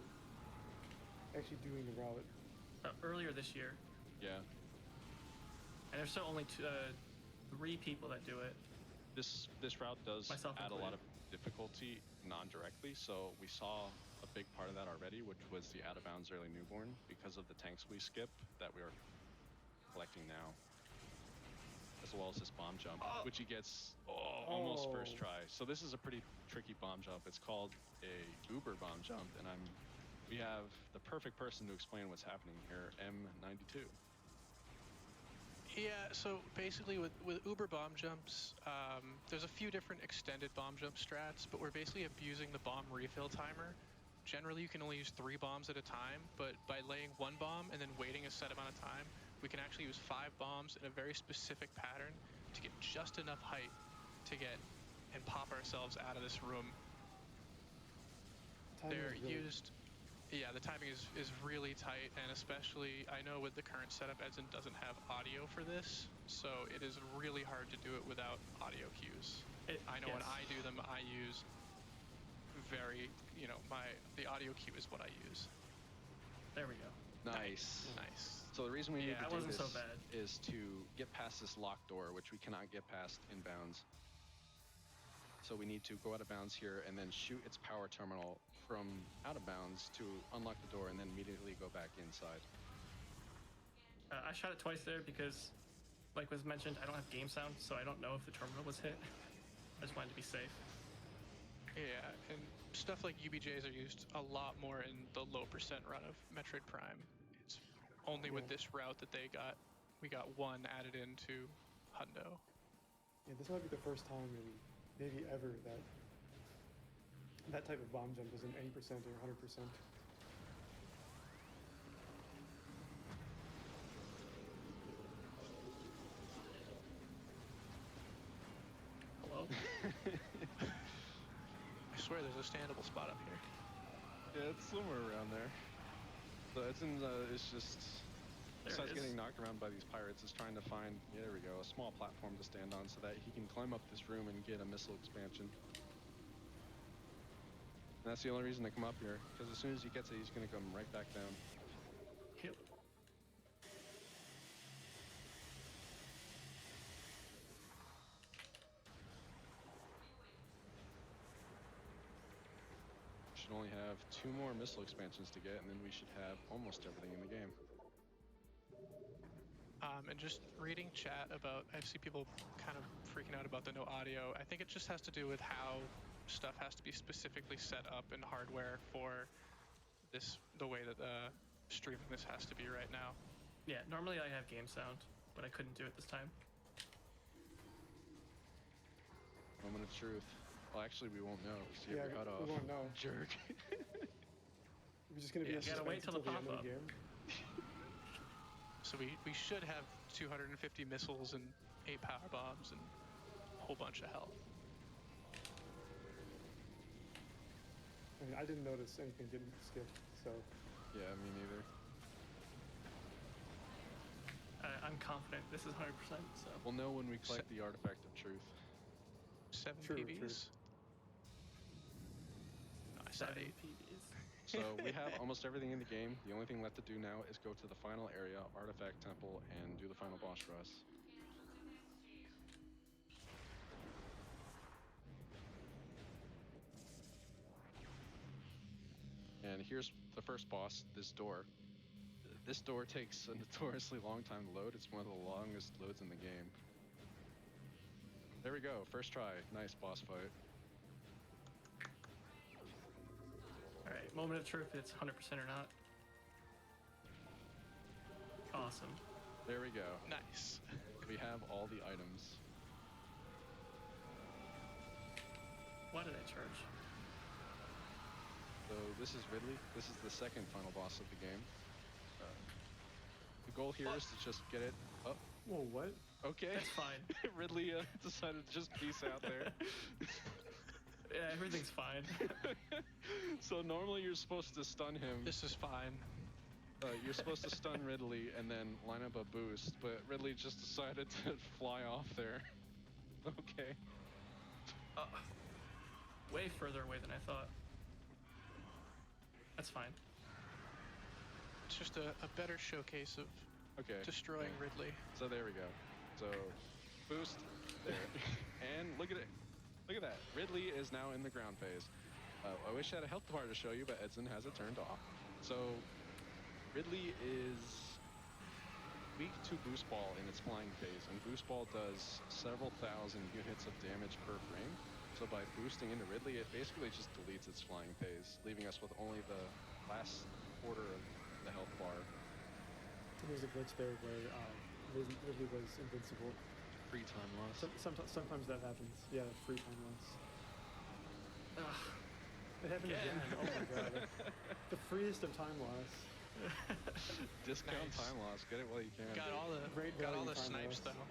actually doing the route. Earlier this year. Yeah. And there's still only 3 people that do it. This route does Myself add a included. lot of difficulty non-directly, so we saw a big part of that already, which was the out-of-bounds early newborn, because of the tanks we skip that we are collecting now. As well as this bomb jump, which he gets almost first try. So this is a pretty tricky bomb jump. It's called a Uber bomb jump, and we have the perfect person to explain what's happening here, M92. Yeah, so basically with Uber bomb jumps, there's a few different extended bomb jump strats, but we're basically abusing the bomb refill timer. Generally, you can only use 3 bombs at a time, but by laying 1 bomb and then waiting a set amount of time, we can actually use 5 bombs in a very specific pattern to get just enough height to get and pop ourselves out of this room. They're used... Yeah, the timing is really tight, and especially, I know with the current setup, Edson doesn't have audio for this, so it is really hard to do it without audio cues. I know when I do them, I use the audio cue is what I use. There we go. Nice. Nice. So the reason we need to do wasn't this so bad. is to get past this locked door, which we cannot get past inbounds. So we need to go out of bounds here and then shoot its power terminal from out of bounds to unlock the door and then immediately go back inside. I shot it twice there because, like was mentioned, I don't have game sound, so I don't know if the terminal was hit. I just wanted to be safe. Yeah, and stuff like UBJs are used a lot more in the low percent run of Metroid Prime. It's only with this route that we got 1 added into Hundo. Yeah, this might be the first time in maybe ever that type of bomb jump is in 80% or 100%. Hello? I swear there's a standable spot up here. Yeah, it's somewhere around there. So it's just, besides getting knocked around by these pirates, is trying to find, there we go, a small platform to stand on so that he can climb up this room and get a missile expansion. And that's the only reason to come up here, because as soon as he gets it, he's going to come right back down. Yep. Should only have 2 more missile expansions to get, and then we should have almost everything in the game. And just reading chat about, I see people kind of freaking out about the no audio. I think it just has to do with how stuff has to be specifically set up in hardware for the way that streaming this has to be right now. Yeah, normally I have game sound, but I couldn't do it this time. Moment of truth. Well, actually, we won't know. See Yeah, if we cut off. we won't know. Jerk. We're just gonna be You gotta wait till the end of pop-up. the game. So we should have 250 missiles and 8 power bombs and a whole bunch of health. I mean, I didn't notice anything getting skipped, so Yeah, me neither. I'm confident this is 100%, so. We'll know when we collect the artifact of truth. 7 True, PBs? true. No, I said 7 8. PBs. So we have almost everything in the game. The only thing left to do now is go to the final area, Artifact Temple, and do the final boss rush. And here's the first boss, this door. This door takes a notoriously long time to load. It's one of the longest loads in the game. There we go, first try. Nice boss fight. All right, moment of truth. It's 100% or not. Awesome. There we go. Nice. We have all the items. Why did I charge? So this is Ridley. This is the second final boss of the game. The goal here is to just get it up. Whoa, what? Okay. That's fine. Ridley decided to just peace out there. Yeah, everything's fine. So normally you're supposed to stun him. This is fine. You're supposed to stun Ridley and then line up a boost, but Ridley just decided to fly off there. Okay. Way further away than I thought. That's fine. It's just a better showcase of Okay. destroying Okay. Ridley. So there we go. So boost there, and look at it. Look at that. Ridley is now in the ground phase. I wish I had a health bar to show you, but Edson has it turned off. So Ridley is weak to Boost Ball in its flying phase, and Boost Ball does several thousand units of damage per frame. So by boosting into Ridley, it basically just deletes its flying phase, leaving us with only the last quarter of the health bar. There's a glitch there where Ridley was invincible. Free time loss. Sometimes that happens. Yeah, free time loss. Ugh. It happened again. Oh my god. The freest of time loss. Discount Nice. time loss. Get it while you can. Got all the Great got all value the time snipes loss. though.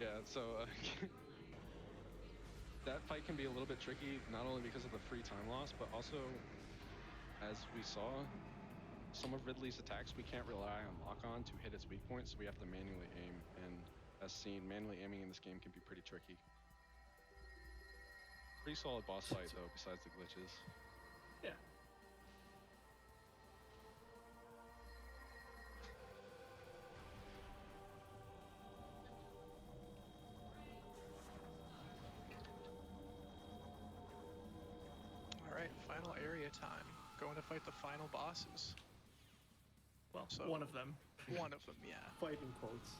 Yeah, so that fight can be a little bit tricky, not only because of the free time loss, but also, as we saw, some of Ridley's attacks we can't rely on lock-on to hit its weak points, so we have to manually aim, and as seen, manually aiming in this game can be pretty tricky. Pretty solid boss fight though, besides the glitches. Yeah. All right, final area time. Going to fight the final bosses. Well, So- one of them. One of them, yeah. Fight in quotes.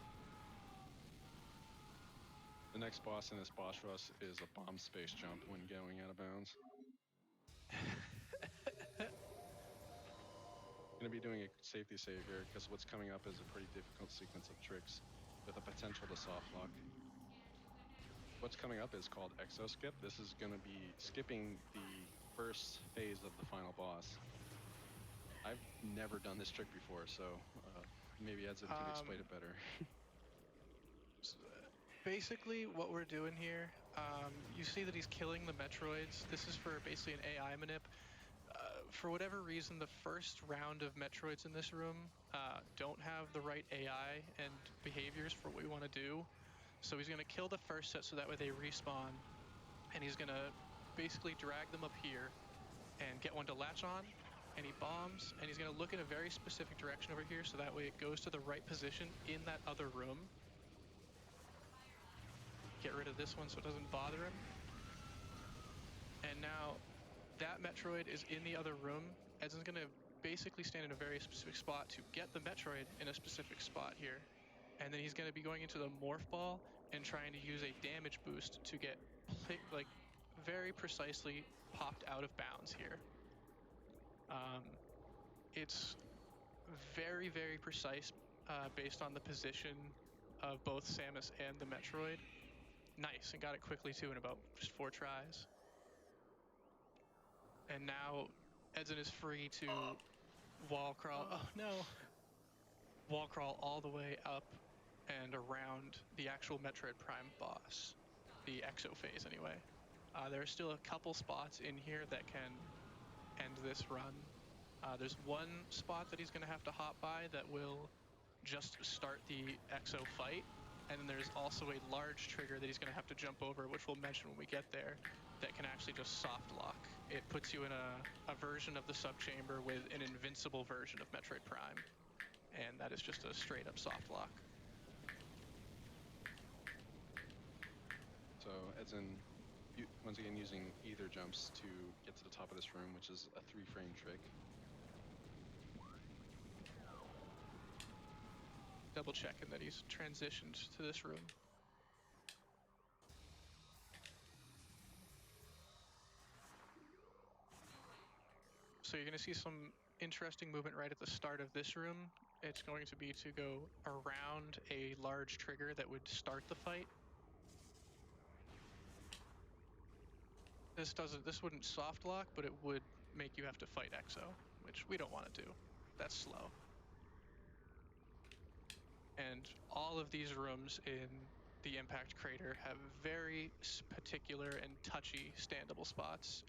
The next boss in this boss rush is a bomb space jump when going out of bounds. Gonna be doing a safety save here because what's coming up is a pretty difficult sequence of tricks with a potential to soft lock. What's coming up is called Exo Skip. This is gonna be skipping the first phase of the final boss. I've never done this trick before, so maybe Edson can explain it better. Basically, what we're doing here, you see that he's killing the Metroids. This is for basically an AI manip. For whatever reason, the first round of Metroids in this room don't have the right AI and behaviors for what we want to do. So he's going to kill the first set so that way they respawn. And he's going to basically drag them up here and get one to latch on. And he bombs, and he's going to look in a very specific direction over here so that way it goes to the right position in that other room. Get rid of this one so it doesn't bother him. And now that Metroid is in the other room. Edson's going to basically stand in a very specific spot to get the Metroid in a specific spot here. And then he's going to be going into the Morph Ball and trying to use a damage boost to get very precisely popped out of bounds here. It's very, very precise based on the position of both Samus and the Metroid. Nice, and got it quickly too in about just 4 tries. And now Edson is free to wall crawl. Oh no! Wall crawl all the way up and around the actual Metroid Prime boss, the Exo phase anyway. There are still a couple spots in here that can end this run. There's one spot that he's going to have to hop by that will just start the Exo fight. And then there's also a large trigger that he's going to have to jump over, which we'll mention when we get there, that can actually just soft lock. It puts you in a version of the subchamber with an invincible version of Metroid Prime. And that is just a straight up soft lock. So Edson, once again using either jumps to get to the top of this room, which is a 3-frame trick. double checking that he's transitioned to this room. So you're going to see some interesting movement right at the start of this room. It's going to be to go around a large trigger that would start the fight. This wouldn't soft lock, but it would make you have to fight Exo, which we don't want to do. That's slow. And all of these rooms in the impact crater have very particular and touchy standable spots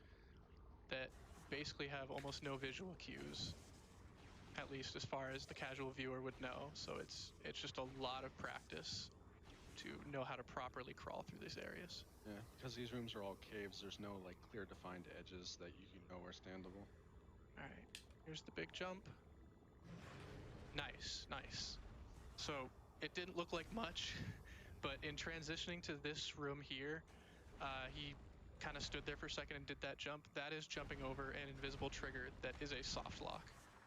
that basically have almost no visual cues, at least as far as the casual viewer would know. So it's just a lot of practice to know how to properly crawl through these areas. Yeah, because these rooms are all caves, there's no like clear defined edges that you know are standable. All right, here's the big jump. Nice, nice. So it didn't look like much, but in transitioning to this room here, he kind of stood there for a second and did that jump. That is jumping over an invisible trigger that is a soft lock.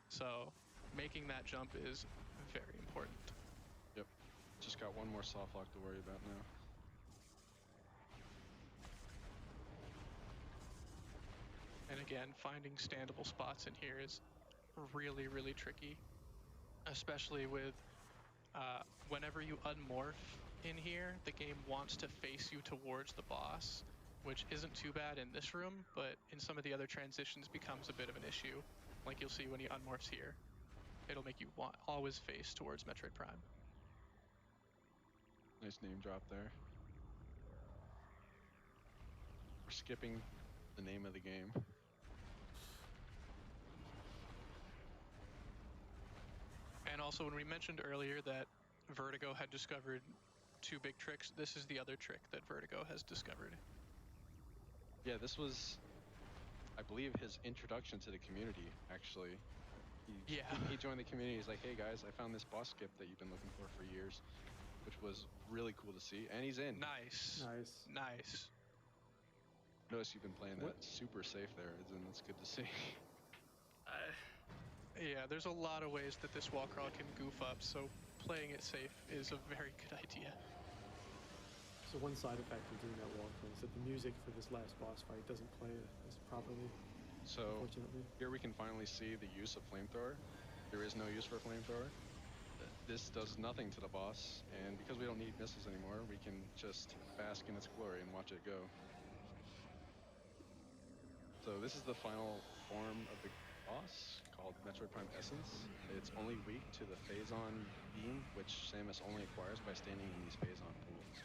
So making that jump is very important. Yep. Just got one more soft lock to worry about now. And again, finding standable spots in here is really, really tricky, especially with whenever you unmorph in here, the game wants to face you towards the boss, which isn't too bad in this room, but in some of the other transitions becomes a bit of an issue. Like you'll see when he unmorphs here, it'll make you always face towards Metroid Prime. Nice name drop there. We're skipping the name of the game. And also, when we mentioned earlier that Vertigo had discovered 2 big tricks, this is the other trick that Vertigo has discovered. Yeah, this was, I believe, his introduction to the community, actually. He joined the community. He's like, hey guys, I found this boss skip that you've been looking for years, which was really cool to see. And he's in. Nice. Nice. Nice. Notice you've been playing that super safe there, and it's good to see. Yeah, there's a lot of ways that this wall crawl can goof up, so playing it safe is a very good idea. So one side effect of doing that wall crawl is that the music for this last boss fight doesn't play as properly. So Unfortunately. here we can finally see the use of flamethrower. There is no use for flamethrower. This does nothing to the boss, and because we don't need missiles anymore, we can just bask in its glory and watch it go. So this is the final form of the boss, called Metroid Prime Essence. It's only weak to the Phazon beam, which Samus only acquires by standing in these Phazon pools.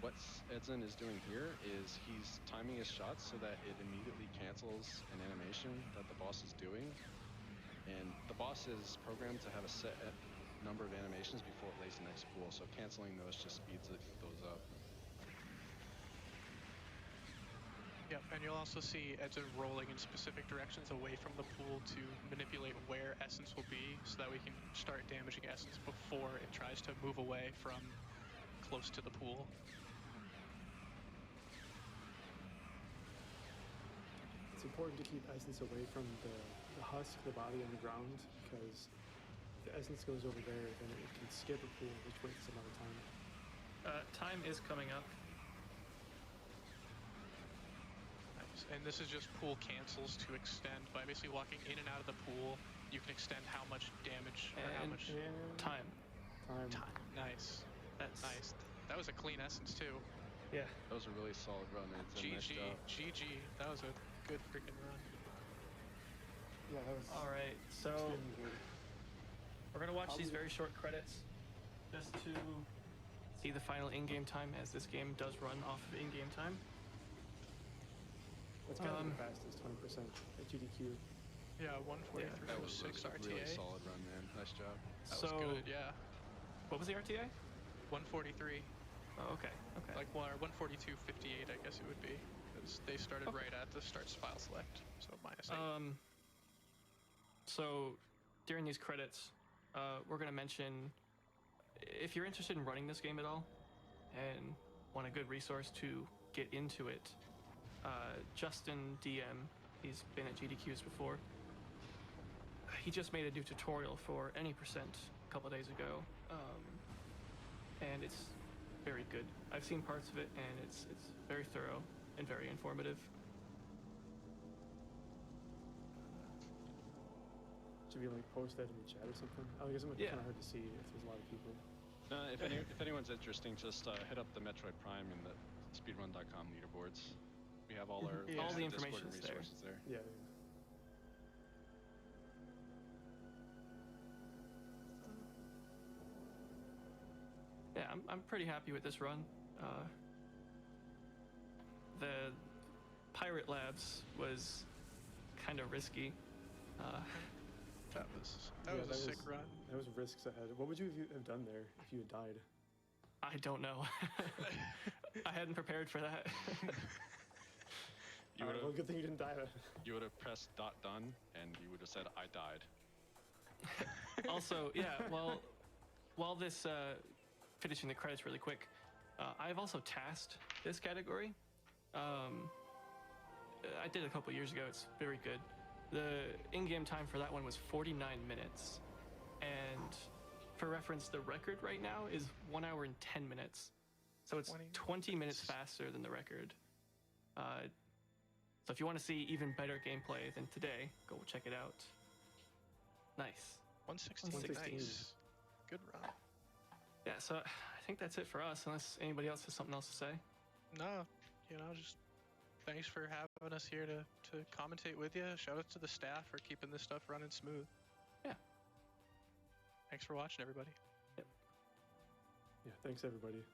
What Edzin is doing here is he's timing his shots so that it immediately cancels an animation that the boss is doing. And the boss is programmed to have a set number of animations before it lays the next pool, so canceling those just speeds those up. Yep, and you'll also see Edzin rolling in specific directions away from the pool to manipulate where Essence will be so that we can start damaging Essence before it tries to move away from close to the pool. It's important to keep Essence away from the husk, the body on the ground, because if the Essence goes over there, then it can skip a pool, which wastes a lot of time. Time is coming up. And this is just pool cancels to extend. By basically walking in and out of the pool, you can extend how much damage or how much time. Time. Nice. That's nice. That was a clean Essence too. Yeah. That was a really solid run. GG. GG. That was a good freaking run. Yeah, that was. All right. So we're gonna watch these very short credits just to see the final in-game time, as this game does run off of in-game time. That's kind of the fastest, 20% at GDQ. Yeah, 143 That was 6 a RTA. really solid run, man. Nice job. That was good, yeah. What was the RTA? 143. Oh, okay. Okay. Like 142.58, I guess it would be. Because they started right at the start file select, so -8. So during these credits, we're gonna mention, if you're interested in running this game at all and want a good resource to get into it, Justin DM, he's been at GDQs before. he just made a new tutorial for Any Percent a couple of days ago, and it's very good. I've seen parts of it, and it's very thorough and very informative. Should we like post that in the chat or something? I guess it's kind of hard to see if there's a lot of people. If anyone's interesting, just hit up the Metroid Prime and the speedrun.com leaderboards. We have all our all the Discord information and resources there. Yeah. Yeah, I'm pretty happy with this run. The Pirate Labs was kind of risky. That was a sick run. That was risks ahead. What would you have done there if you had died? I don't know. I hadn't prepared for that. Well, good thing you didn't die. You would have pressed .done and you would have said, I died. Also, yeah, well, while this, finishing the credits really quick, I've also tasked this category. I did a couple years ago. It's very good. The in-game time for that one was 49 minutes. And for reference, the record right now is 1 hour and 10 minutes. So it's 20 minutes faster than the record. So if you want to see even better gameplay than today, go check it out. Nice. 116. Nice. Good run. Yeah, so I think that's it for us, unless anybody else has something else to say. No, just thanks for having us here to commentate with you. Shout out to the staff for keeping this stuff running smooth. Yeah. Thanks for watching, everybody. Yep. Yeah, thanks everybody.